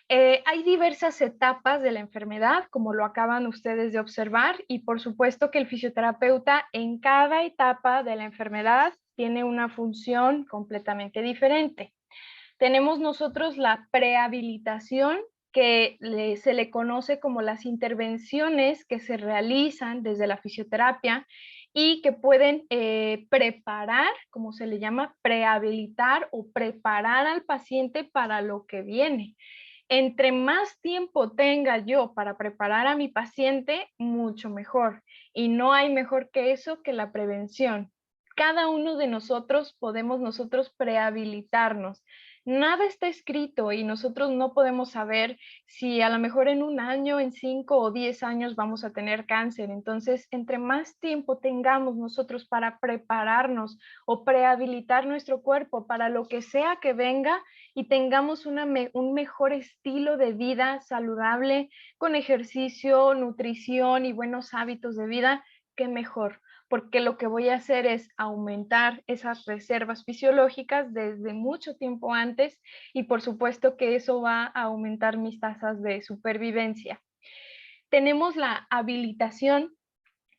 Hay diversas etapas de la enfermedad, como lo acaban ustedes de observar, y por supuesto que el fisioterapeuta en cada etapa de la enfermedad tiene una función completamente diferente. Tenemos nosotros la prehabilitación, que se le conoce como las intervenciones que se realizan desde la fisioterapia y que pueden preparar, como se le llama, prehabilitar o preparar al paciente para lo que viene. Entre más tiempo tenga yo para preparar a mi paciente, mucho mejor. Y no hay mejor que eso que la prevención. Cada uno de nosotros podemos prehabilitarnos. Nada está escrito y nosotros no podemos saber si a lo mejor en un año, en 5 o 10 años vamos a tener cáncer. Entonces, entre más tiempo tengamos nosotros para prepararnos o prehabilitar nuestro cuerpo para lo que sea que venga, y tengamos un mejor estilo de vida saludable, con ejercicio, nutrición y buenos hábitos de vida, qué mejor, porque lo que voy a hacer es aumentar esas reservas fisiológicas desde mucho tiempo antes y por supuesto que eso va a aumentar mis tasas de supervivencia. Tenemos la habilitación,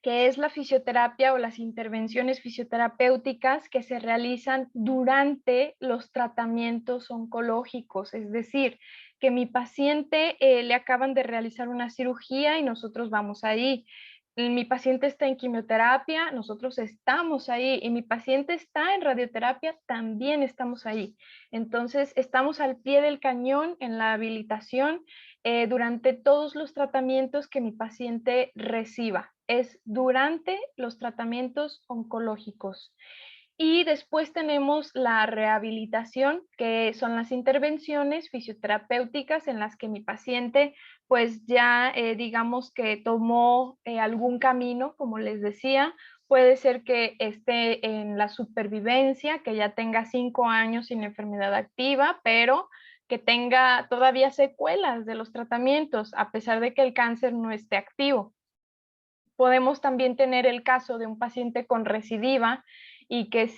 que es la fisioterapia o las intervenciones fisioterapéuticas que se realizan durante los tratamientos oncológicos, es decir, que mi paciente le acaban de realizar una cirugía y nosotros vamos ahí. Mi paciente está en quimioterapia, nosotros estamos ahí, y mi paciente está en radioterapia, también estamos ahí. Entonces, estamos al pie del cañón en la habilitación durante todos los tratamientos que mi paciente reciba. Es durante los tratamientos oncológicos. Y después tenemos la rehabilitación, que son las intervenciones fisioterapéuticas en las que mi paciente pues ya digamos que tomó algún camino, como les decía. Puede ser que esté en la supervivencia, que ya tenga 5 años sin enfermedad activa, pero que tenga todavía secuelas de los tratamientos, a pesar de que el cáncer no esté activo. Podemos también tener el caso de un paciente con recidiva y que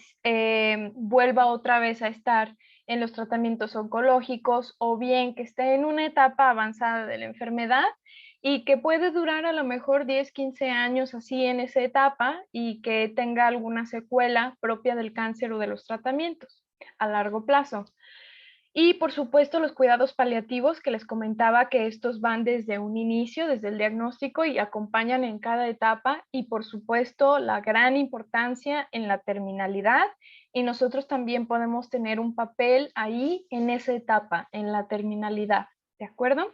vuelva otra vez a estar en los tratamientos oncológicos, o bien que esté en una etapa avanzada de la enfermedad y que puede durar a lo mejor 10, 15 años así en esa etapa y que tenga alguna secuela propia del cáncer o de los tratamientos a largo plazo. Y por supuesto los cuidados paliativos, que les comentaba que estos van desde un inicio, desde el diagnóstico, y acompañan en cada etapa, y por supuesto la gran importancia en la terminalidad, y nosotros también podemos tener un papel ahí en esa etapa, en la terminalidad, ¿de acuerdo?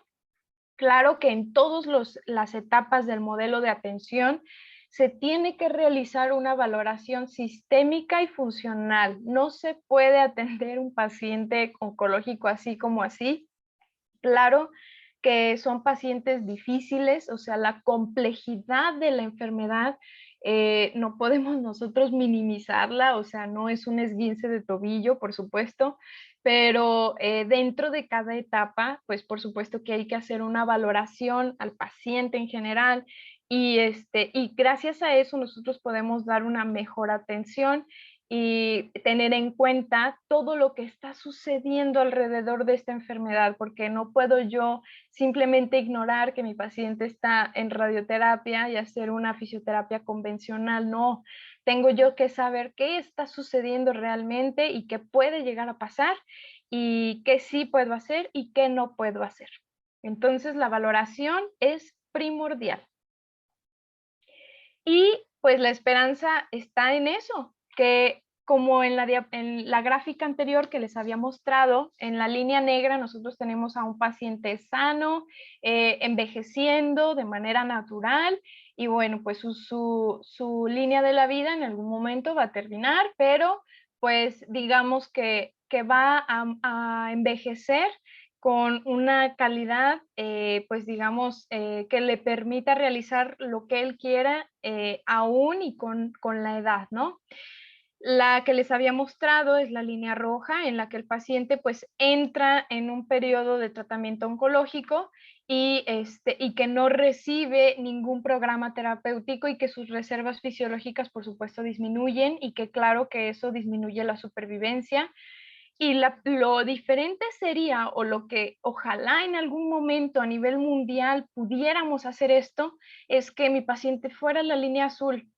Claro que en todas las etapas del modelo de atención se tiene que realizar una valoración sistémica y funcional. No se puede atender un paciente oncológico así como así. Claro que son pacientes difíciles, o sea, la complejidad de la enfermedad no podemos nosotros minimizarla, o sea, no es un esguince de tobillo, por supuesto, pero dentro de cada etapa, pues por supuesto que hay que hacer una valoración al paciente en general, y gracias a eso nosotros podemos dar una mejor atención y tener en cuenta todo lo que está sucediendo alrededor de esta enfermedad, porque no puedo yo simplemente ignorar que mi paciente está en radioterapia y hacer una fisioterapia convencional. No, tengo yo que saber qué está sucediendo realmente y qué puede llegar a pasar y qué sí puedo hacer y qué no puedo hacer. Entonces, la valoración es primordial. Y pues la esperanza está en eso, que como en la gráfica anterior que les había mostrado, en la línea negra nosotros tenemos a un paciente sano, envejeciendo de manera natural, y bueno, pues su línea de la vida en algún momento va a terminar, pero pues digamos que va a envejecer con una calidad, pues digamos, que le permita realizar lo que él quiera, aún y con la edad, ¿no? La que les había mostrado es la línea roja, en la que el paciente pues entra en un periodo de tratamiento oncológico y que no recibe ningún programa terapéutico y que sus reservas fisiológicas por supuesto disminuyen y que claro que eso disminuye la supervivencia. Y lo diferente sería, o lo que ojalá en algún momento a nivel mundial pudiéramos hacer esto, es que mi paciente fuera la línea azul.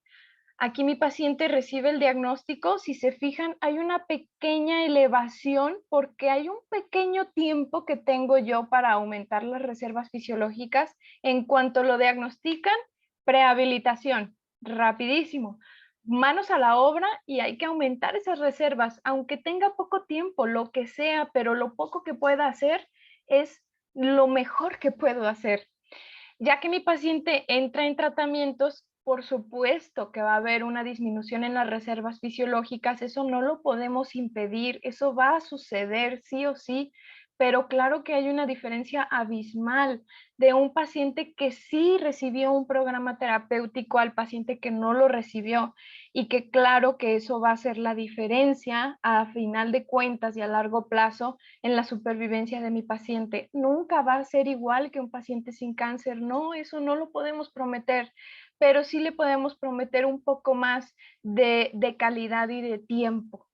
Aquí mi paciente recibe el diagnóstico, si se fijan, hay una pequeña elevación porque hay un pequeño tiempo que tengo yo para aumentar las reservas fisiológicas. En cuanto lo diagnostican, prehabilitación, rapidísimo. Manos a la obra y hay que aumentar esas reservas, aunque tenga poco tiempo, lo que sea, pero lo poco que pueda hacer es lo mejor que puedo hacer. Ya que mi paciente entra en tratamientos, por supuesto que va a haber una disminución en las reservas fisiológicas, eso no lo podemos impedir, eso va a suceder sí o sí, pero claro que hay una diferencia abismal de un paciente que sí recibió un programa terapéutico al paciente que no lo recibió, y que claro que eso va a ser la diferencia a final de cuentas y a largo plazo en la supervivencia de mi paciente. Nunca va a ser igual que un paciente sin cáncer, no, eso no lo podemos prometer, pero sí le podemos prometer un poco más de calidad y de tiempo.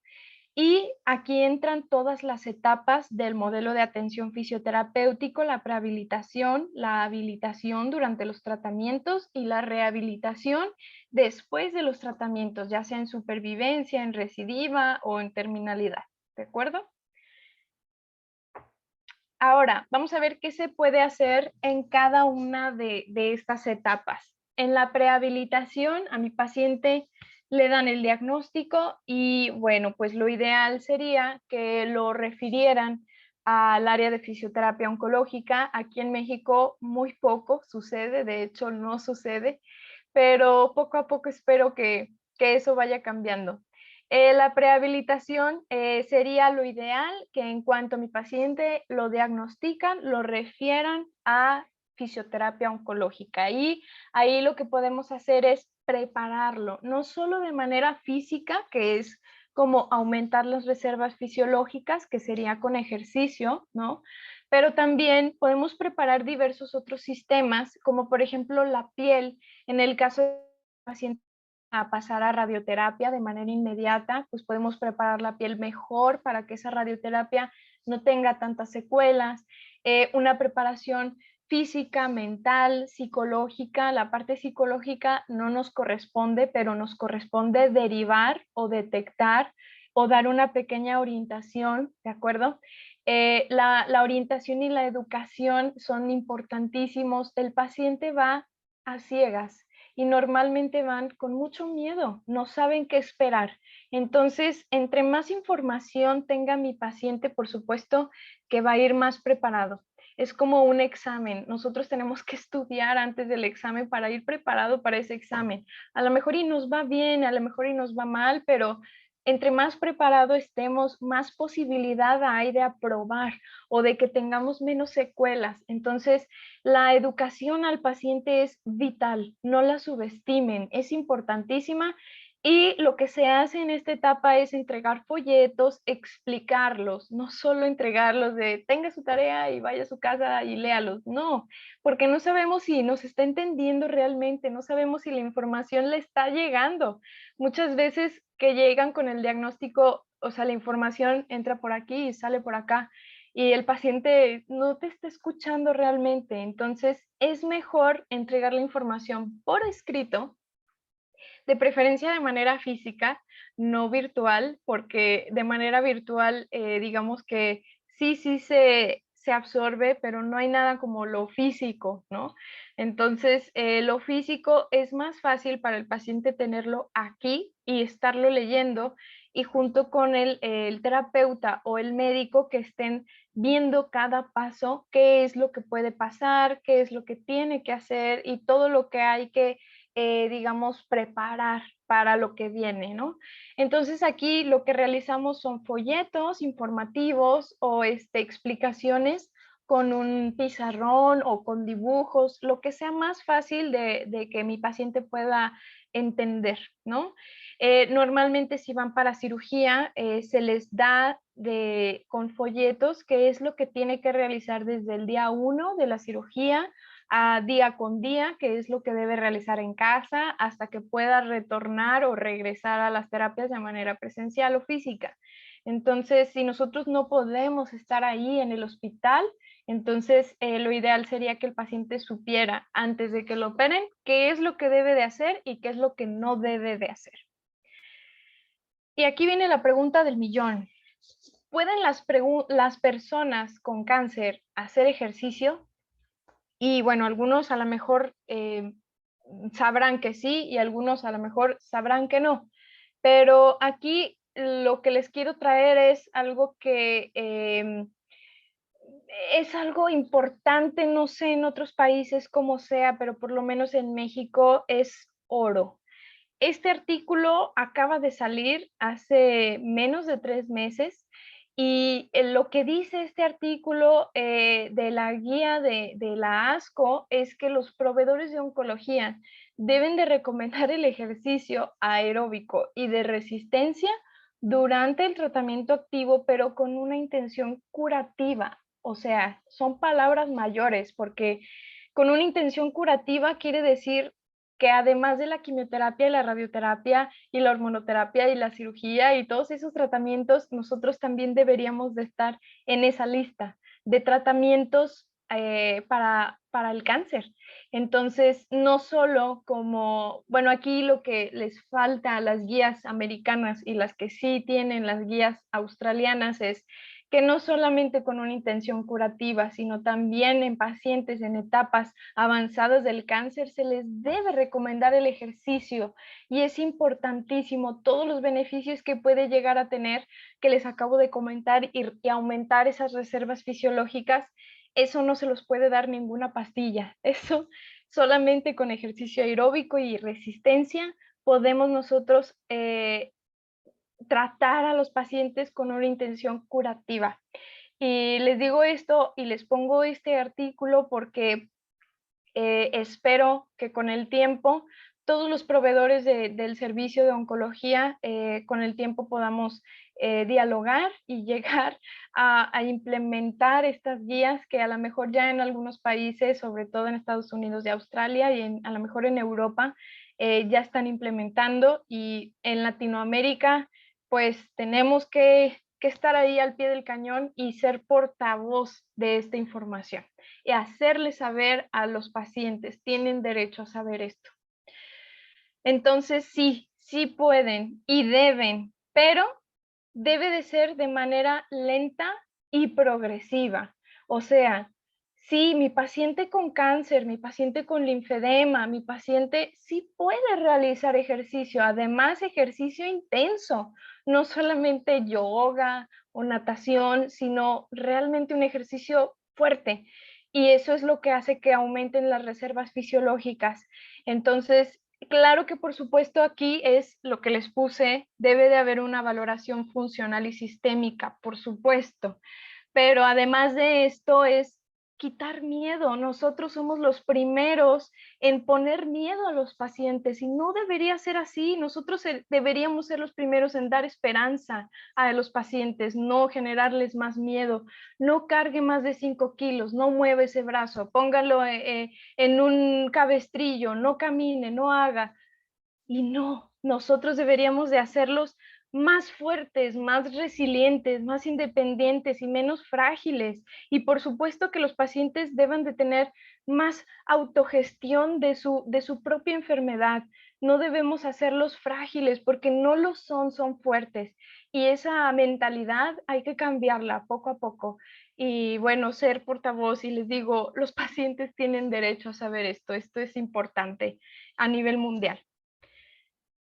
Y aquí entran todas las etapas del modelo de atención fisioterapéutico: la prehabilitación, la habilitación durante los tratamientos y la rehabilitación después de los tratamientos, ya sea en supervivencia, en recidiva o en terminalidad. ¿De acuerdo? Ahora, vamos a ver qué se puede hacer en cada una de estas etapas. En la prehabilitación, a mi paciente le dan el diagnóstico y, bueno, pues lo ideal sería que lo refirieran al área de fisioterapia oncológica. Aquí en México muy poco sucede, de hecho no sucede, pero poco a poco espero que eso vaya cambiando. La prehabilitación sería lo ideal, que en cuanto mi paciente lo diagnostican, lo refieran a fisioterapia oncológica. Y ahí lo que podemos hacer es prepararlo, no solo de manera física, que es como aumentar las reservas fisiológicas, que sería con ejercicio, ¿no? Pero también podemos preparar diversos otros sistemas, como por ejemplo la piel. En el caso de paciente a pasar a radioterapia de manera inmediata, pues podemos preparar la piel mejor para que esa radioterapia no tenga tantas secuelas. Una preparación física, mental, psicológica. La parte psicológica no nos corresponde, pero nos corresponde derivar o detectar o dar una pequeña orientación, ¿de acuerdo? La orientación y la educación son importantísimos. El paciente va a ciegas y normalmente van con mucho miedo, no saben qué esperar. Entonces, entre más información tenga mi paciente, por supuesto que va a ir más preparado. Es como un examen. Nosotros tenemos que estudiar antes del examen para ir preparado para ese examen. A lo mejor y nos va bien, a lo mejor y nos va mal, pero entre más preparado estemos, más posibilidad hay de aprobar o de que tengamos menos secuelas. Entonces, la educación al paciente es vital, no la subestimen, es importantísima. Y lo que se hace en esta etapa es entregar folletos, explicarlos, no solo entregarlos de tenga su tarea y vaya a su casa y léalos, no, porque no sabemos si nos está entendiendo realmente, no sabemos si la información le está llegando. Muchas veces que llegan con el diagnóstico, o sea, la información entra por aquí y sale por acá y el paciente no te está escuchando realmente. Entonces, es mejor entregar la información por escrito, de preferencia de manera física, no virtual, porque de manera virtual, digamos que sí se absorbe, pero no hay nada como lo físico, ¿no? Entonces, lo físico es más fácil para el paciente tenerlo aquí y estarlo leyendo y junto con el terapeuta o el médico que estén viendo cada paso, qué es lo que puede pasar, qué es lo que tiene que hacer y todo lo que hay que, digamos, preparar para lo que viene, ¿no? Entonces aquí lo que realizamos son folletos informativos o explicaciones con un pizarrón o con dibujos, lo que sea más fácil de que mi paciente pueda entender, ¿no? Normalmente si van para cirugía, se les da con folletos qué es lo que tiene que realizar desde el día 1 de la cirugía a día con día, qué es lo que debe realizar en casa hasta que pueda retornar o regresar a las terapias de manera presencial o física. Entonces, si nosotros no podemos estar ahí en el hospital, entonces lo ideal sería que el paciente supiera antes de que lo operen qué es lo que debe de hacer y qué es lo que no debe de hacer. Y aquí viene la pregunta del millón. ¿Pueden las personas con cáncer hacer ejercicio? Y bueno, algunos a lo mejor sabrán que sí y algunos a lo mejor sabrán que no. Pero aquí lo que les quiero traer es algo que es algo importante, no sé en otros países cómo sea, pero por lo menos en México es oro. Este artículo acaba de salir hace menos de 3 meses y lo que dice este artículo de la guía de la ASCO es que los proveedores de oncología deben de recomendar el ejercicio aeróbico y de resistencia durante el tratamiento activo, pero con una intención curativa. O sea, son palabras mayores porque con una intención curativa quiere decir que además de la quimioterapia y la radioterapia y la hormonoterapia y la cirugía y todos esos tratamientos, nosotros también deberíamos de estar en esa lista de tratamientos para el cáncer. Entonces, no solo como, bueno, aquí lo que les falta a las guías americanas y las que sí tienen las guías australianas es que no solamente con una intención curativa, sino también en pacientes en etapas avanzadas del cáncer se les debe recomendar el ejercicio y es importantísimo todos los beneficios que puede llegar a tener que les acabo de comentar y aumentar esas reservas fisiológicas. Eso no se los puede dar ninguna pastilla. Eso solamente con ejercicio aeróbico y resistencia podemos nosotros tratar a los pacientes con una intención curativa. Y les digo esto y les pongo este artículo porque espero que con el tiempo todos los proveedores del servicio de oncología con el tiempo podamos dialogar y llegar a implementar estas guías que a lo mejor ya en algunos países, sobre todo en Estados Unidos y Australia y a lo mejor en Europa, ya están implementando y en Latinoamérica pues tenemos que estar ahí al pie del cañón y ser portavoz de esta información y hacerles saber a los pacientes, tienen derecho a saber esto. Entonces sí, sí pueden y deben, pero debe de ser de manera lenta y progresiva. O sea, sí, mi paciente con cáncer, mi paciente con linfedema, mi paciente sí puede realizar ejercicio, además ejercicio intenso, no solamente yoga o natación, sino realmente un ejercicio fuerte. Y eso es lo que hace que aumenten las reservas fisiológicas. Entonces, claro que por supuesto aquí es lo que les puse, debe de haber una valoración funcional y sistémica, por supuesto, pero además de esto es quitar miedo. Nosotros somos los primeros en poner miedo a los pacientes y no debería ser así. Nosotros deberíamos ser los primeros en dar esperanza a los pacientes, no generarles más miedo. No cargue más de 5 kilos, no mueva ese brazo, póngalo en un cabestrillo, no camine, no haga. Y no, nosotros deberíamos de hacerlos más fuertes, más resilientes, más independientes y menos frágiles. Y por supuesto que los pacientes deben de tener más autogestión de su propia enfermedad. No debemos hacerlos frágiles porque no lo son, son fuertes. Y esa mentalidad hay que cambiarla poco a poco. Y bueno, ser portavoz y les digo, los pacientes tienen derecho a saber esto es importante a nivel mundial.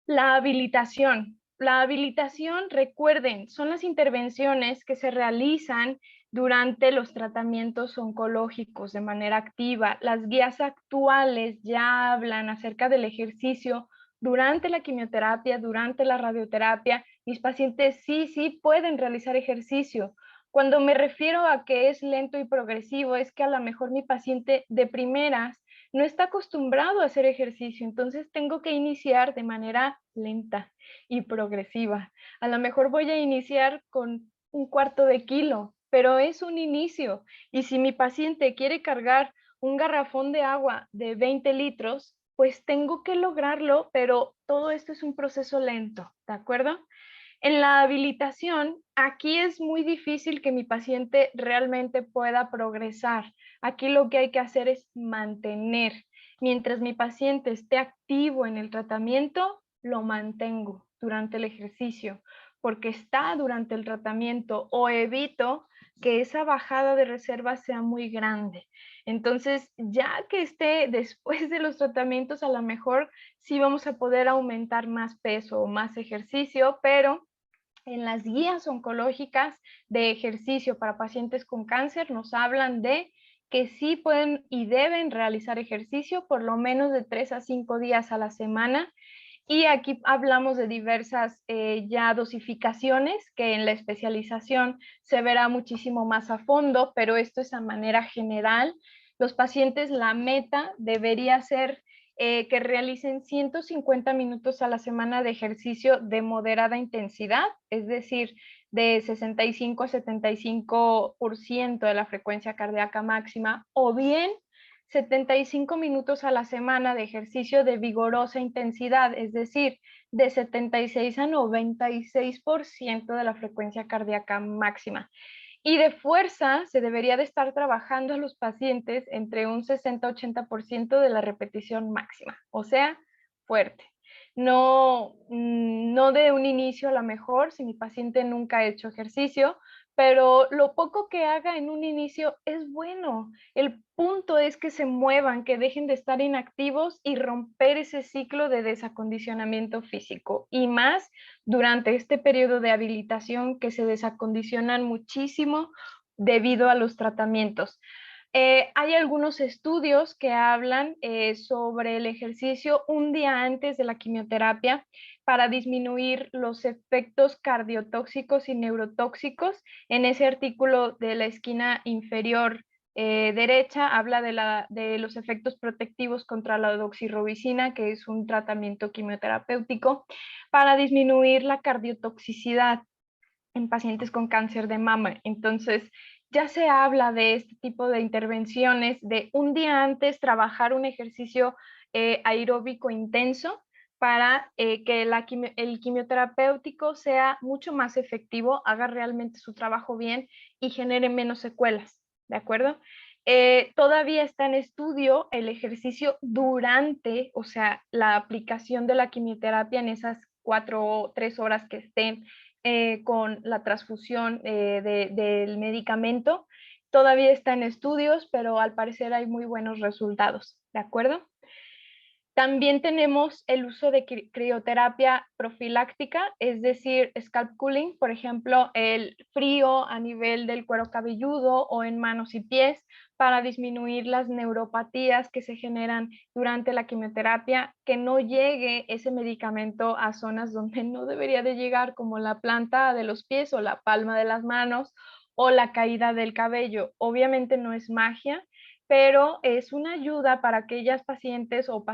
La habilitación. La habilitación, recuerden, son las intervenciones que se realizan durante los tratamientos oncológicos de manera activa. Las guías actuales ya hablan acerca del ejercicio durante la quimioterapia, durante la radioterapia. Mis pacientes sí pueden realizar ejercicio. Cuando me refiero a que es lento y progresivo, es que a lo mejor mi paciente de primeras no está acostumbrado a hacer ejercicio, entonces tengo que iniciar de manera lenta y progresiva. A lo mejor voy a iniciar con 1/4 de kilo, pero es un inicio. Y si mi paciente quiere cargar un garrafón de agua de 20 litros, pues tengo que lograrlo, pero todo esto es un proceso lento, ¿de acuerdo? En la habilitación, aquí es muy difícil que mi paciente realmente pueda progresar. Aquí lo que hay que hacer es mantener. Mientras mi paciente esté activo en el tratamiento, lo mantengo durante el ejercicio, porque está durante el tratamiento o evito que esa bajada de reserva sea muy grande. Entonces, ya que esté después de los tratamientos, a lo mejor sí vamos a poder aumentar más peso o más ejercicio, pero en las guías oncológicas de ejercicio para pacientes con cáncer nos hablan de que sí pueden y deben realizar ejercicio por lo menos de 3 a 5 días a la semana. Y aquí hablamos de diversas ya dosificaciones que en la especialización se verá muchísimo más a fondo, pero esto es a manera general. Los pacientes, la meta debería ser que realicen 150 minutos a la semana de ejercicio de moderada intensidad, es decir, de 65 a 75% de la frecuencia cardíaca máxima, o bien 75 minutos a la semana de ejercicio de vigorosa intensidad, es decir, de 76 a 96% de la frecuencia cardíaca máxima. Y de fuerza se debería de estar trabajando a los pacientes entre un 60-80% de la repetición máxima, o sea, fuerte. No de un inicio a lo mejor, si mi paciente nunca ha hecho ejercicio, pero lo poco que haga en un inicio es bueno. El punto es que se muevan, que dejen de estar inactivos y romper ese ciclo de desacondicionamiento físico. Y más durante este periodo de habilitación que se desacondicionan muchísimo debido a los tratamientos. Hay algunos estudios que hablan sobre el ejercicio un día antes de la quimioterapia para disminuir los efectos cardiotóxicos y neurotóxicos. En ese artículo de la esquina inferior derecha habla de los efectos protectivos contra la doxirubicina, que es un tratamiento quimioterapéutico, para disminuir la cardiotoxicidad en pacientes con cáncer de mama. Entonces, ya se habla de este tipo de intervenciones, de un día antes trabajar un ejercicio aeróbico intenso para que el quimioterapéutico sea mucho más efectivo, haga realmente su trabajo bien y genere menos secuelas, ¿de acuerdo? Todavía está en estudio el ejercicio durante, o sea, la aplicación de la quimioterapia en esas 4 o 3 horas que estén con la transfusión del medicamento. Todavía está en estudios, pero al parecer hay muy buenos resultados, ¿de acuerdo? También tenemos el uso de crioterapia profiláctica, es decir, scalp cooling, por ejemplo, el frío a nivel del cuero cabelludo o en manos y pies para disminuir las neuropatías que se generan durante la quimioterapia, que no llegue ese medicamento a zonas donde no debería de llegar, como la planta de los pies o la palma de las manos o la caída del cabello. Obviamente no es magia, pero es una ayuda para aquellas pacientes o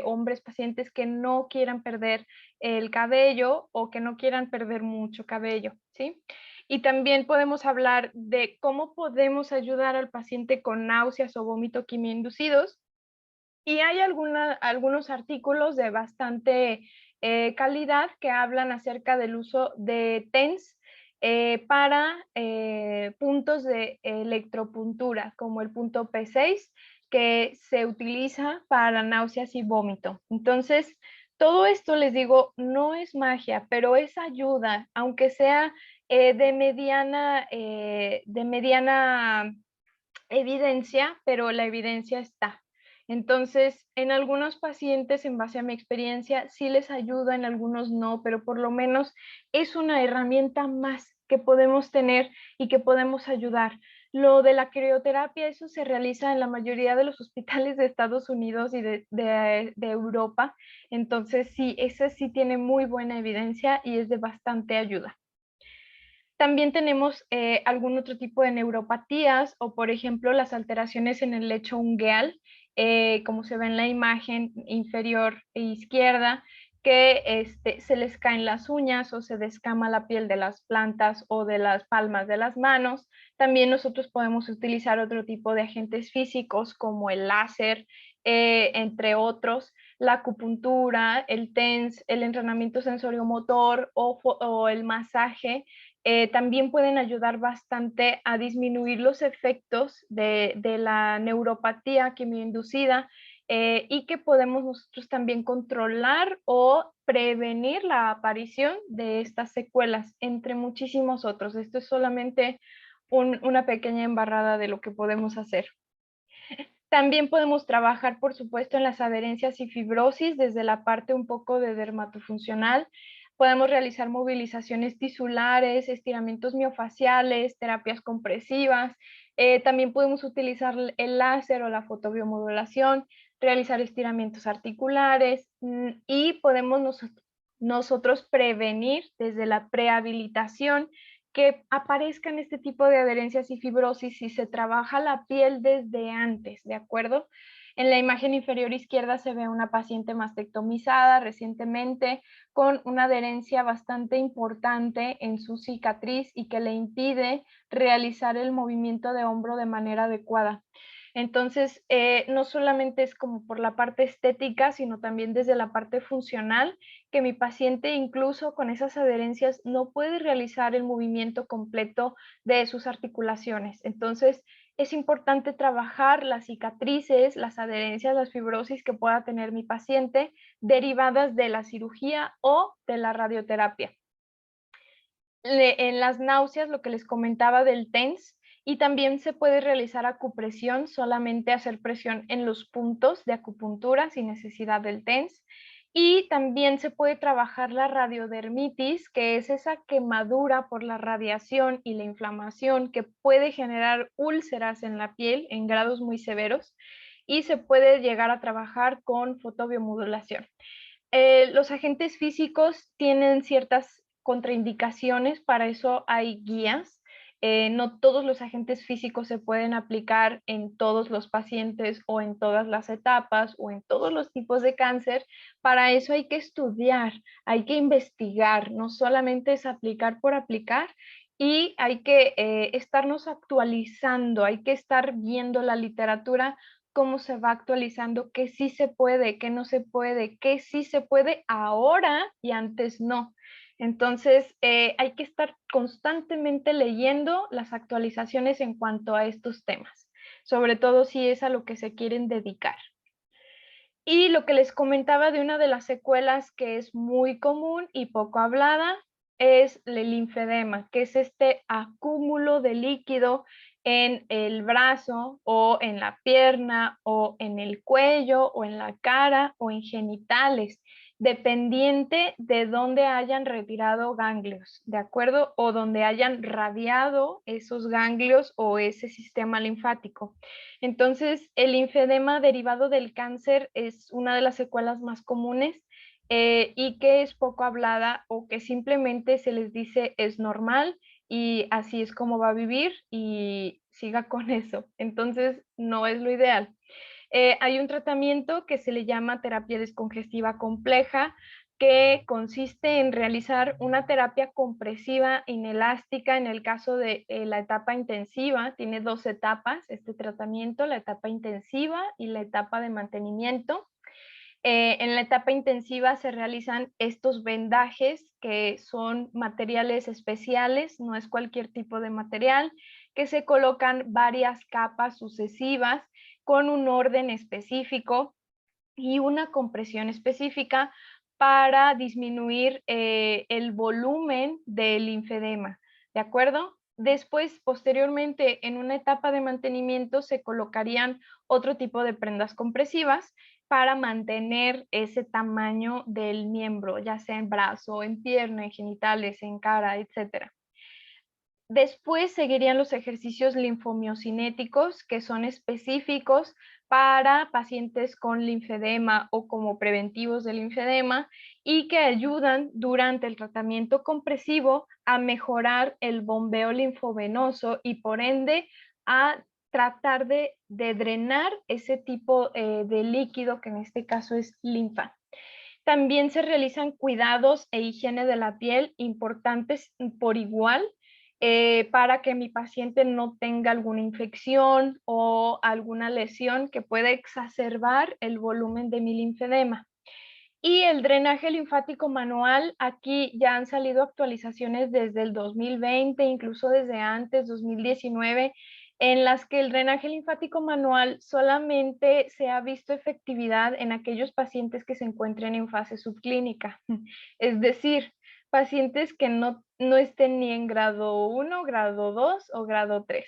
hombres pacientes que no quieran perder el cabello o que no quieran perder mucho cabello, ¿sí? Y también podemos hablar de cómo podemos ayudar al paciente con náuseas o vómito quimioinducidos. Y hay algunos artículos de bastante calidad que hablan acerca del uso de TENS para puntos de electropuntura, como el punto P6, que se utiliza para náuseas y vómito. Entonces, todo esto, les digo, no es magia, pero es ayuda, aunque sea de mediana evidencia, pero la evidencia está. Entonces, en algunos pacientes, en base a mi experiencia, sí les ayuda, en algunos no, pero por lo menos es una herramienta más que podemos tener y que podemos ayudar. Lo de la crioterapia, eso se realiza en la mayoría de los hospitales de Estados Unidos y de Europa. Entonces, sí, esa sí tiene muy buena evidencia y es de bastante ayuda. También tenemos algún otro tipo de neuropatías o, por ejemplo, las alteraciones en el lecho ungueal, como se ve en la imagen inferior e izquierda, que se les caen las uñas o se descama la piel de las plantas o de las palmas de las manos. También nosotros podemos utilizar otro tipo de agentes físicos como el láser, entre otros, la acupuntura, el TENS, el entrenamiento sensoriomotor o el masaje. También pueden ayudar bastante a disminuir los efectos de la neuropatía quimioinducida, y que podemos nosotros también controlar o prevenir la aparición de estas secuelas, entre muchísimos otros. Esto es solamente una pequeña embarrada de lo que podemos hacer. También podemos trabajar, por supuesto, en las adherencias y fibrosis desde la parte un poco de dermatofuncional. Podemos realizar movilizaciones tisulares, estiramientos miofaciales, terapias compresivas. También podemos utilizar el láser o la fotobiomodulación, realizar estiramientos articulares, y podemos nosotros prevenir desde la prehabilitación que aparezcan este tipo de adherencias y fibrosis si se trabaja la piel desde antes, ¿de acuerdo? En la imagen inferior izquierda se ve una paciente mastectomizada recientemente con una adherencia bastante importante en su cicatriz y que le impide realizar el movimiento de hombro de manera adecuada. Entonces, no solamente es como por la parte estética, sino también desde la parte funcional, que mi paciente incluso con esas adherencias no puede realizar el movimiento completo de sus articulaciones. Entonces, es importante trabajar las cicatrices, las adherencias, las fibrosis que pueda tener mi paciente derivadas de la cirugía o de la radioterapia. En las náuseas, lo que les comentaba del TENS, y también se puede realizar acupresión, solamente hacer presión en los puntos de acupuntura sin necesidad del TENS. Y también se puede trabajar la radiodermitis, que es esa quemadura por la radiación y la inflamación que puede generar úlceras en la piel en grados muy severos, y se puede llegar a trabajar con fotobiomodulación. Los agentes físicos tienen ciertas contraindicaciones, para eso hay guías. No todos los agentes físicos se pueden aplicar en todos los pacientes o en todas las etapas o en todos los tipos de cáncer. Para eso hay que estudiar, hay que investigar, no solamente es aplicar por aplicar, y hay que estarnos actualizando, hay que estar viendo la literatura, cómo se va actualizando, qué sí se puede, qué no se puede, qué sí se puede ahora y antes no. Entonces, hay que estar constantemente leyendo las actualizaciones en cuanto a estos temas, sobre todo si es a lo que se quieren dedicar. Y lo que les comentaba de una de las secuelas que es muy común y poco hablada es el linfedema, que es este acúmulo de líquido en el brazo o en la pierna o en el cuello o en la cara o en genitales, dependiente de dónde hayan retirado ganglios, ¿de acuerdo? O donde hayan radiado esos ganglios o ese sistema linfático. Entonces, el linfedema derivado del cáncer es una de las secuelas más comunes, y que es poco hablada o que simplemente se les dice es normal y así es como va a vivir y siga con eso. Entonces, no es lo ideal. Hay un tratamiento que se le llama terapia descongestiva compleja, que consiste en realizar una terapia compresiva inelástica en el caso de la etapa intensiva. Tiene dos etapas este tratamiento, la etapa intensiva y la etapa de mantenimiento. En la etapa intensiva se realizan estos vendajes, que son materiales especiales, no es cualquier tipo de material, que se colocan varias capas sucesivas con un orden específico y una compresión específica para disminuir el volumen del linfedema, ¿de acuerdo? Después, posteriormente, en una etapa de mantenimiento, se colocarían otro tipo de prendas compresivas para mantener ese tamaño del miembro, ya sea en brazo, en pierna, en genitales, en cara, etcétera. Después seguirían los ejercicios linfomiocinéticos, que son específicos para pacientes con linfedema o como preventivos del linfedema y que ayudan durante el tratamiento compresivo a mejorar el bombeo linfovenoso y por ende a tratar de drenar ese tipo de líquido que en este caso es linfa. También se realizan cuidados e higiene de la piel importantes por igual para que mi paciente no tenga alguna infección o alguna lesión que pueda exacerbar el volumen de mi linfedema. Y el drenaje linfático manual, aquí ya han salido actualizaciones desde el 2020, incluso desde antes, 2019, en las que el drenaje linfático manual solamente se ha visto efectividad en aquellos pacientes que se encuentren en fase subclínica, es decir, pacientes que no estén ni en grado 1, grado 2 o grado 3.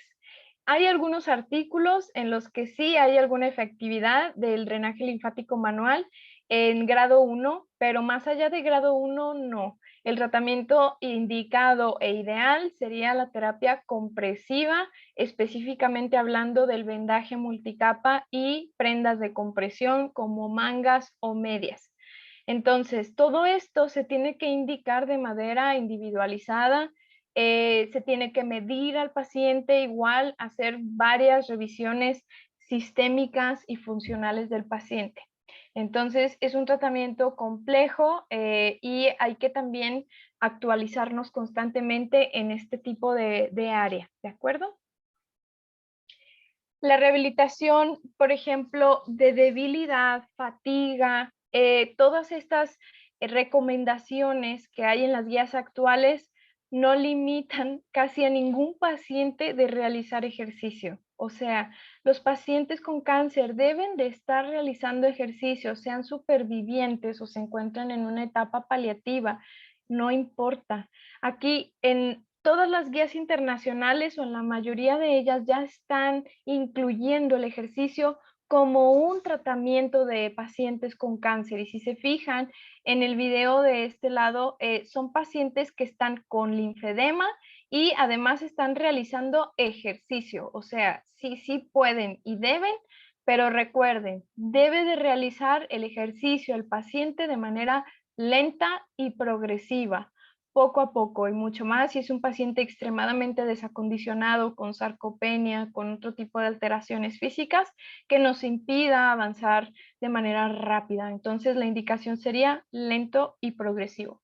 Hay algunos artículos en los que sí hay alguna efectividad del drenaje linfático manual, en grado 1, pero más allá de grado 1, no. El tratamiento indicado e ideal sería la terapia compresiva, específicamente hablando del vendaje multicapa y prendas de compresión como mangas o medias. Entonces, todo esto se tiene que indicar de manera individualizada, se tiene que medir al paciente igual, hacer varias revisiones sistémicas y funcionales del paciente. Entonces, es un tratamiento complejo y hay que también actualizarnos constantemente en este tipo de área, ¿de acuerdo? La rehabilitación, por ejemplo, de debilidad, fatiga, todas estas recomendaciones que hay en las guías actuales no limitan casi a ningún paciente de realizar ejercicio. O sea, los pacientes con cáncer deben de estar realizando ejercicio, sean supervivientes o se encuentran en una etapa paliativa, no importa. Aquí en todas las guías internacionales o en la mayoría de ellas ya están incluyendo el ejercicio como un tratamiento de pacientes con cáncer. Y si se fijan en el video de este lado, son pacientes que están con linfedema y además están realizando ejercicio. O sea, sí pueden y deben, pero recuerden, debe de realizar el ejercicio el paciente de manera lenta y progresiva, poco a poco y mucho más si es un paciente extremadamente desacondicionado con sarcopenia, con otro tipo de alteraciones físicas que nos impida avanzar de manera rápida. Entonces la indicación sería lento y progresivo.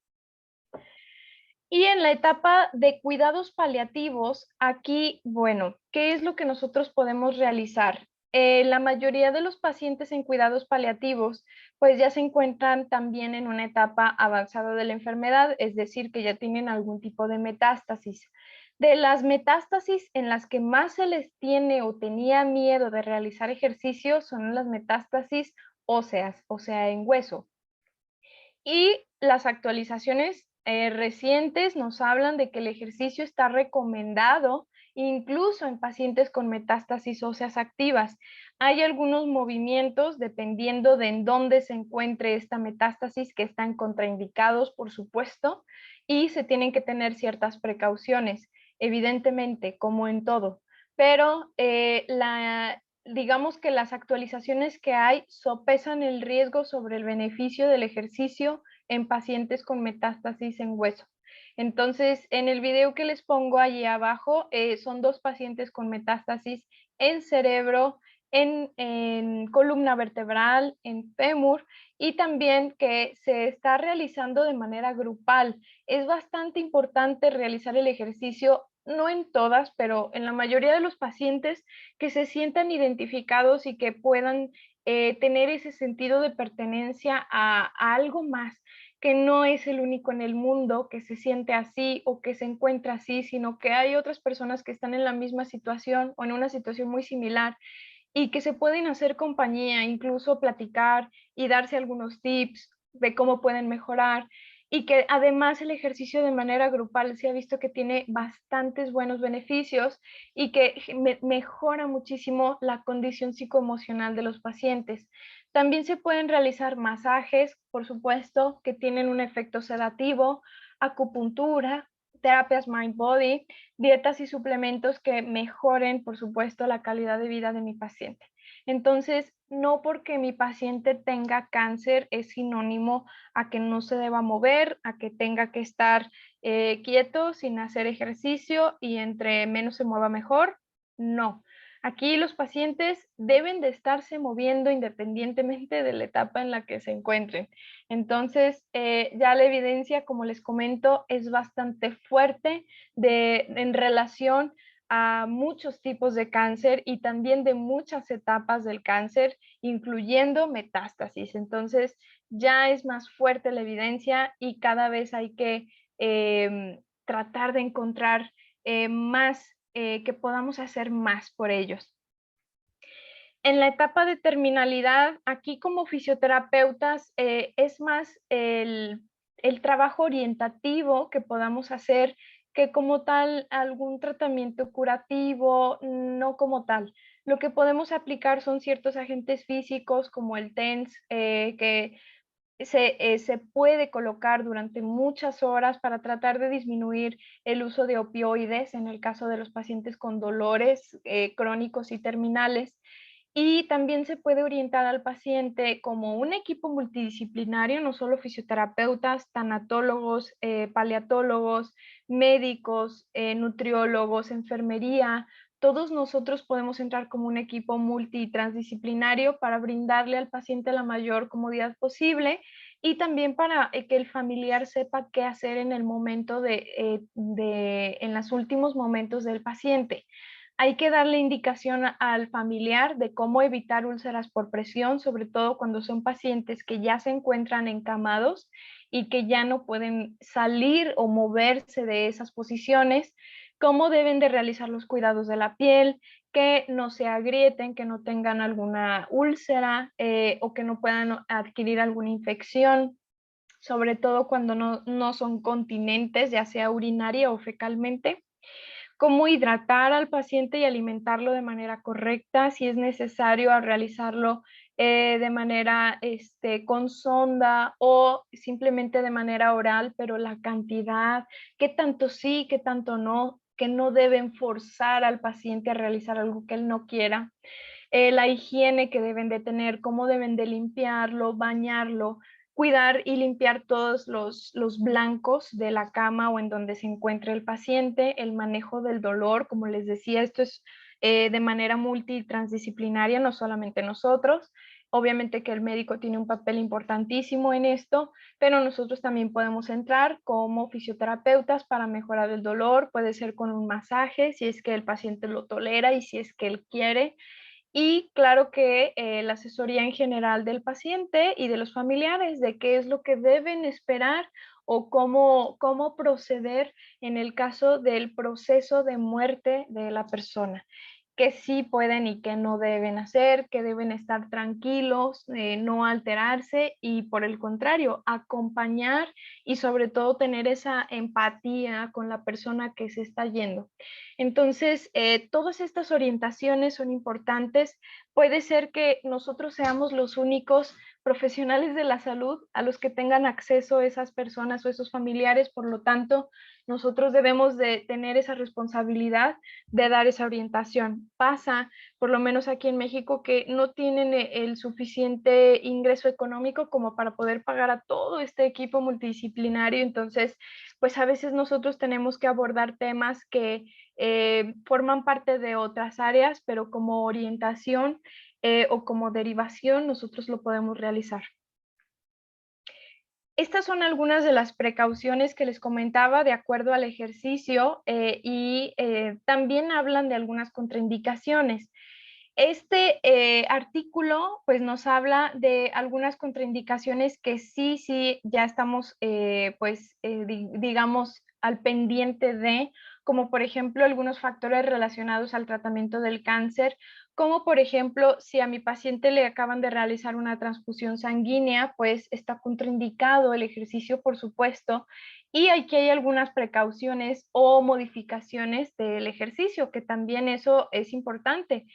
Y en la etapa de cuidados paliativos, aquí, bueno, ¿qué es lo que nosotros podemos realizar? La mayoría de los pacientes en cuidados paliativos, pues ya se encuentran también en una etapa avanzada de la enfermedad, es decir, que ya tienen algún tipo de metástasis. De las metástasis en las que más se les tiene o tenía miedo de realizar ejercicio son las metástasis óseas, o sea, en hueso. Y las actualizaciones recientes nos hablan de que el ejercicio está recomendado incluso en pacientes con metástasis óseas activas. Hay algunos movimientos, dependiendo de en dónde se encuentre esta metástasis, que están contraindicados, por supuesto, y se tienen que tener ciertas precauciones, evidentemente, como en todo. Pero digamos que las actualizaciones que hay sopesan el riesgo sobre el beneficio del ejercicio en pacientes con metástasis en hueso. Entonces, en el video que les pongo allí abajo, son dos pacientes con metástasis en cerebro, en columna vertebral, en fémur, y también que se está realizando de manera grupal. Es bastante importante realizar el ejercicio, no en todas, pero en la mayoría de los pacientes que se sientan identificados y que puedan tener ese sentido de pertenencia a algo más, que no es el único en el mundo que se siente así o que se encuentra así, sino que hay otras personas que están en la misma situación o en una situación muy similar y que se pueden hacer compañía, incluso platicar y darse algunos tips de cómo pueden mejorar. y que además el ejercicio de manera grupal se ha visto que tiene bastantes buenos beneficios y que mejora muchísimo la condición psicoemocional de los pacientes. También se pueden realizar masajes, por supuesto, que tienen un efecto sedativo, acupuntura, terapias mind-body, dietas y suplementos que mejoren, por supuesto, la calidad de vida de mi paciente. Entonces, no porque mi paciente tenga cáncer es sinónimo a que no se deba mover, a que tenga que estar quieto, sin hacer ejercicio y entre menos se mueva mejor. No. Aquí los pacientes deben de estarse moviendo independientemente de la etapa en la que se encuentren. Entonces, ya la evidencia, como les comento, es bastante fuerte en relación a muchos tipos de cáncer y también de muchas etapas del cáncer, incluyendo metástasis. Entonces, ya es más fuerte la evidencia y cada vez hay que tratar de encontrar más, que podamos hacer más por ellos. En la etapa de terminalidad, aquí como fisioterapeutas, es más el trabajo orientativo que podamos hacer que como tal algún tratamiento curativo, no como tal. Lo que podemos aplicar son ciertos agentes físicos como el TENS, que se puede colocar durante muchas horas para tratar de disminuir el uso de opioides en el caso de los pacientes con dolores crónicos y terminales. Y también se puede orientar al paciente como un equipo multidisciplinario, no solo fisioterapeutas, tanatólogos, paliatólogos, médicos, nutriólogos, enfermería. Todos nosotros podemos entrar como un equipo multitransdisciplinario para brindarle al paciente la mayor comodidad posible y también para que el familiar sepa qué hacer en el momento en los últimos momentos del paciente. Hay que darle indicación al familiar de cómo evitar úlceras por presión, sobre todo cuando son pacientes que ya se encuentran encamados y que ya no pueden salir o moverse de esas posiciones, cómo deben de realizar los cuidados de la piel, que no se agrieten, que no tengan alguna úlcera o que no puedan adquirir alguna infección, sobre todo cuando no son continentes, ya sea urinaria o fecalmente. Cómo hidratar al paciente y alimentarlo de manera correcta, si es necesario a realizarlo de manera con sonda o simplemente de manera oral, pero la cantidad, qué tanto sí, qué tanto no, que no deben forzar al paciente a realizar algo que él no quiera. La higiene que deben de tener, cómo deben de limpiarlo, bañarlo, cuidar y limpiar todos los blancos de la cama o en donde se encuentre el paciente, el manejo del dolor, como les decía, esto es de manera multitransdisciplinaria, no solamente nosotros. Obviamente que el médico tiene un papel importantísimo en esto, pero nosotros también podemos entrar como fisioterapeutas para mejorar el dolor, puede ser con un masaje, si es que el paciente lo tolera y si es que él quiere. Y claro que la asesoría en general del paciente y de los familiares de qué es lo que deben esperar o cómo proceder en el caso del proceso de muerte de la persona, qué sí pueden y qué no deben hacer, que deben estar tranquilos, no alterarse y por el contrario, acompañar y sobre todo tener esa empatía con la persona que se está yendo. Entonces, todas estas orientaciones son importantes. Puede ser que nosotros seamos los únicos profesionales de la salud a los que tengan acceso esas personas o esos familiares, por lo tanto, nosotros debemos de tener esa responsabilidad de dar esa orientación. Pasa, por lo menos aquí en México, que no tienen el suficiente ingreso económico como para poder pagar a todo este equipo multidisciplinario, entonces, pues a veces nosotros tenemos que abordar temas que forman parte de otras áreas, pero como orientación o como derivación nosotros lo podemos realizar. Estas son algunas de las precauciones que les comentaba de acuerdo al ejercicio y también hablan de algunas contraindicaciones. Este artículo pues nos habla de algunas contraindicaciones que sí ya estamos digamos al pendiente de, como por ejemplo algunos factores relacionados al tratamiento del cáncer, como por ejemplo si a mi paciente le acaban de realizar una transfusión sanguínea, pues está contraindicado el ejercicio, por supuesto, y aquí hay algunas precauciones o modificaciones del ejercicio, que también eso es importante.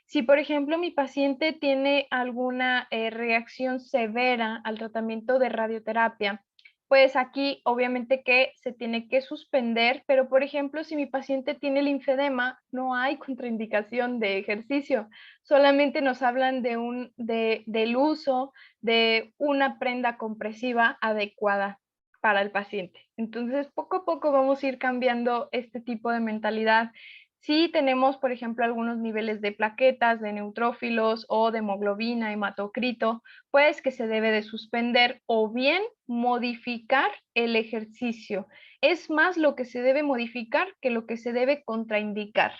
Si, por ejemplo, mi paciente tiene alguna reacción severa al tratamiento de radioterapia, pues aquí obviamente que se tiene que suspender, pero por ejemplo, si mi paciente tiene linfedema, no hay contraindicación de ejercicio, solamente nos hablan del uso de una prenda compresiva adecuada para el paciente. Entonces, poco a poco vamos a ir cambiando este tipo de mentalidad. Si tenemos, por ejemplo, algunos niveles de plaquetas, de neutrófilos o de hemoglobina, hematocrito, pues que se debe de suspender o bien modificar el ejercicio. Es más lo que se debe modificar que lo que se debe contraindicar.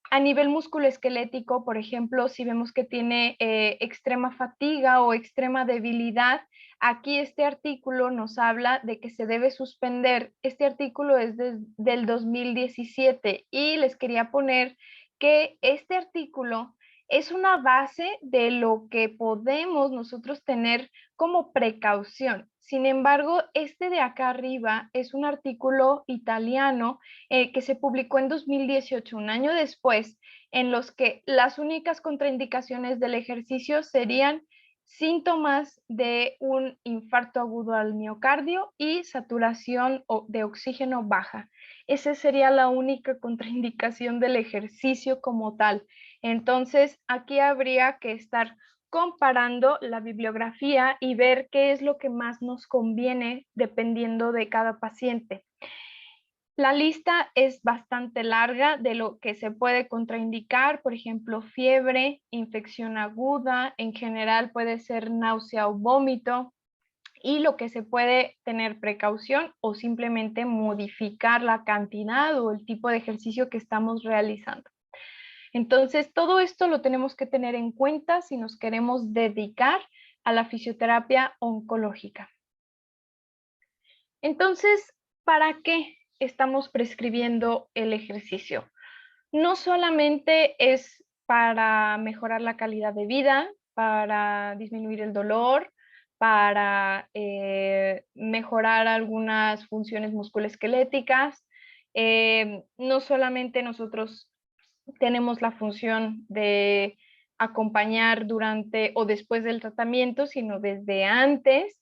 A nivel musculoesquelético, por ejemplo, si vemos que tiene extrema fatiga o extrema debilidad, aquí este artículo nos habla de que se debe suspender. Este artículo es del 2017 y les quería poner que este artículo es una base de lo que podemos nosotros tener como precaución. Sin embargo, este de acá arriba es un artículo italiano que se publicó en 2018, un año después, en los que las únicas contraindicaciones del ejercicio serían síntomas de un infarto agudo al miocardio y saturación de oxígeno baja. Esa sería la única contraindicación del ejercicio como tal. Entonces, aquí habría que estar comparando la bibliografía y ver qué es lo que más nos conviene dependiendo de cada paciente. La lista es bastante larga de lo que se puede contraindicar, por ejemplo, fiebre, infección aguda, en general puede ser náusea o vómito, y lo que se puede tener precaución o simplemente modificar la cantidad o el tipo de ejercicio que estamos realizando. Entonces, todo esto lo tenemos que tener en cuenta si nos queremos dedicar a la fisioterapia oncológica. Entonces, ¿para qué estamos prescribiendo el ejercicio? No solamente es para mejorar la calidad de vida, para disminuir el dolor, para mejorar algunas funciones musculoesqueléticas. No solamente nosotros tenemos la función de acompañar durante o después del tratamiento, sino desde antes.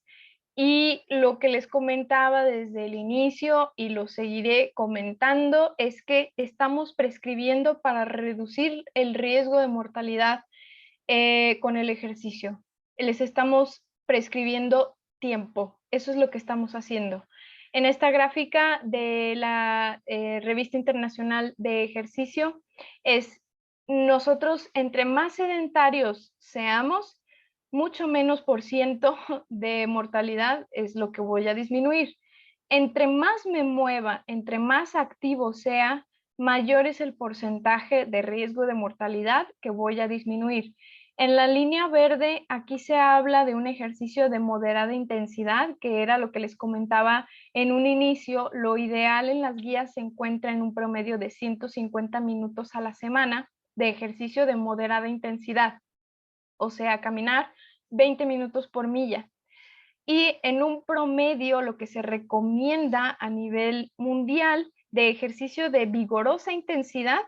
Y lo que les comentaba desde el inicio y lo seguiré comentando es que estamos prescribiendo para reducir el riesgo de mortalidad con el ejercicio. Les estamos prescribiendo tiempo. Eso es lo que estamos haciendo. En esta gráfica de la Revista Internacional de Ejercicio es nosotros entre más sedentarios seamos, mucho menos por ciento de mortalidad es lo que voy a disminuir. Entre más me mueva, entre más activo sea, mayor es el porcentaje de riesgo de mortalidad que voy a disminuir. En la línea verde, aquí se habla de un ejercicio de moderada intensidad, que era lo que les comentaba en un inicio. Lo ideal en las guías se encuentra en un promedio de 150 minutos a la semana de ejercicio de moderada intensidad, o sea, caminar 20 minutos por milla. Y en un promedio, lo que se recomienda a nivel mundial de ejercicio de vigorosa intensidad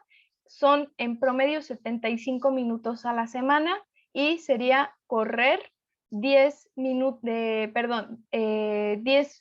son en promedio 75 minutos a la semana y sería correr 10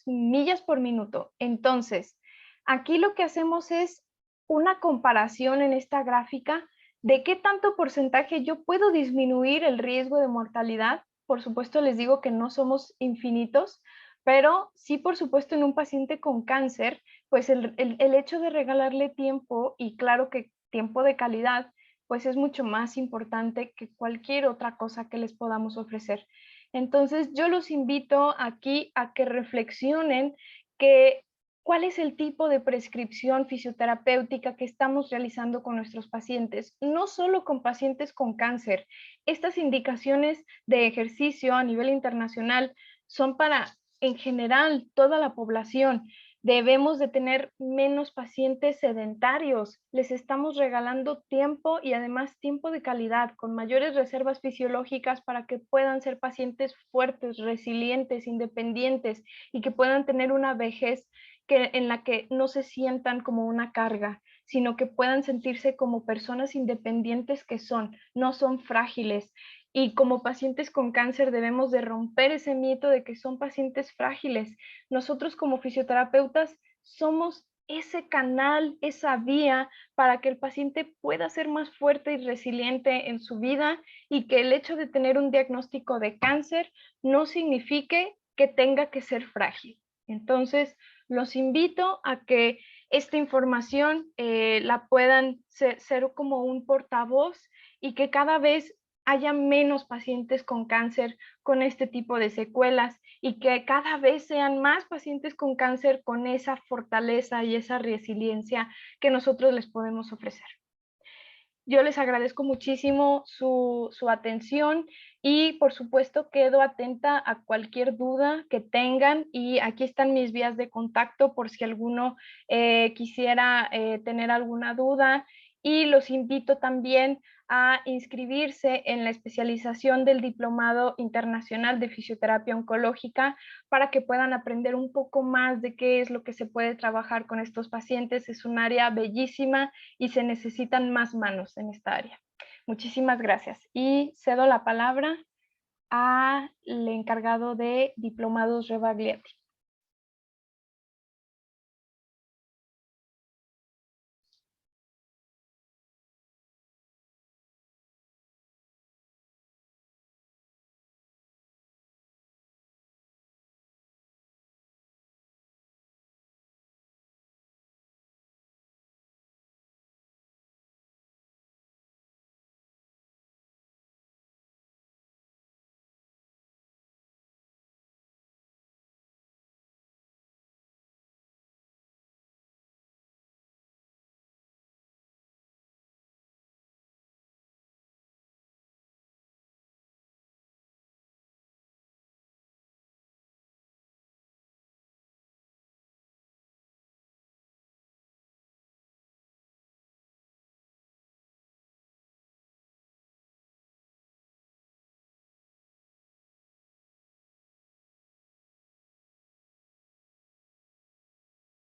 millas por minuto. Entonces, aquí lo que hacemos es una comparación en esta gráfica de qué tanto porcentaje yo puedo disminuir el riesgo de mortalidad. Por supuesto, les digo que no somos infinitos, pero sí, por supuesto, en un paciente con cáncer, pues el hecho de regalarle tiempo, y claro que tiempo de calidad, pues es mucho más importante que cualquier otra cosa que les podamos ofrecer. Entonces, yo los invito aquí a que reflexionen que ¿Cuál es el tipo de prescripción fisioterapéutica que estamos realizando con nuestros pacientes? No solo con pacientes con cáncer. Estas indicaciones de ejercicio a nivel internacional son para, en general, toda la población. Debemos de tener menos pacientes sedentarios. Les estamos regalando tiempo y además tiempo de calidad, con mayores reservas fisiológicas para que puedan ser pacientes fuertes, resilientes, independientes y que puedan tener una vejez en la que no se sientan como una carga, sino que puedan sentirse como personas independientes que son, no son frágiles. Y como pacientes con cáncer debemos de romper ese mito de que son pacientes frágiles. Nosotros como fisioterapeutas somos ese canal, esa vía para que el paciente pueda ser más fuerte y resiliente en su vida y que el hecho de tener un diagnóstico de cáncer no signifique que tenga que ser frágil. Entonces, los invito a que esta información la puedan ser como un portavoz y que cada vez haya menos pacientes con cáncer con este tipo de secuelas y que cada vez sean más pacientes con cáncer con esa fortaleza y esa resiliencia que nosotros les podemos ofrecer. Yo les agradezco muchísimo su atención y por supuesto quedo atenta a cualquier duda que tengan y aquí están mis vías de contacto por si alguno quisiera tener alguna duda y los invito también a inscribirse en la especialización del Diplomado Internacional de Fisioterapia Oncológica para que puedan aprender un poco más de qué es lo que se puede trabajar con estos pacientes. Es un área bellísima y se necesitan más manos en esta área. Muchísimas gracias. Y cedo la palabra al encargado de diplomados Rebagliati.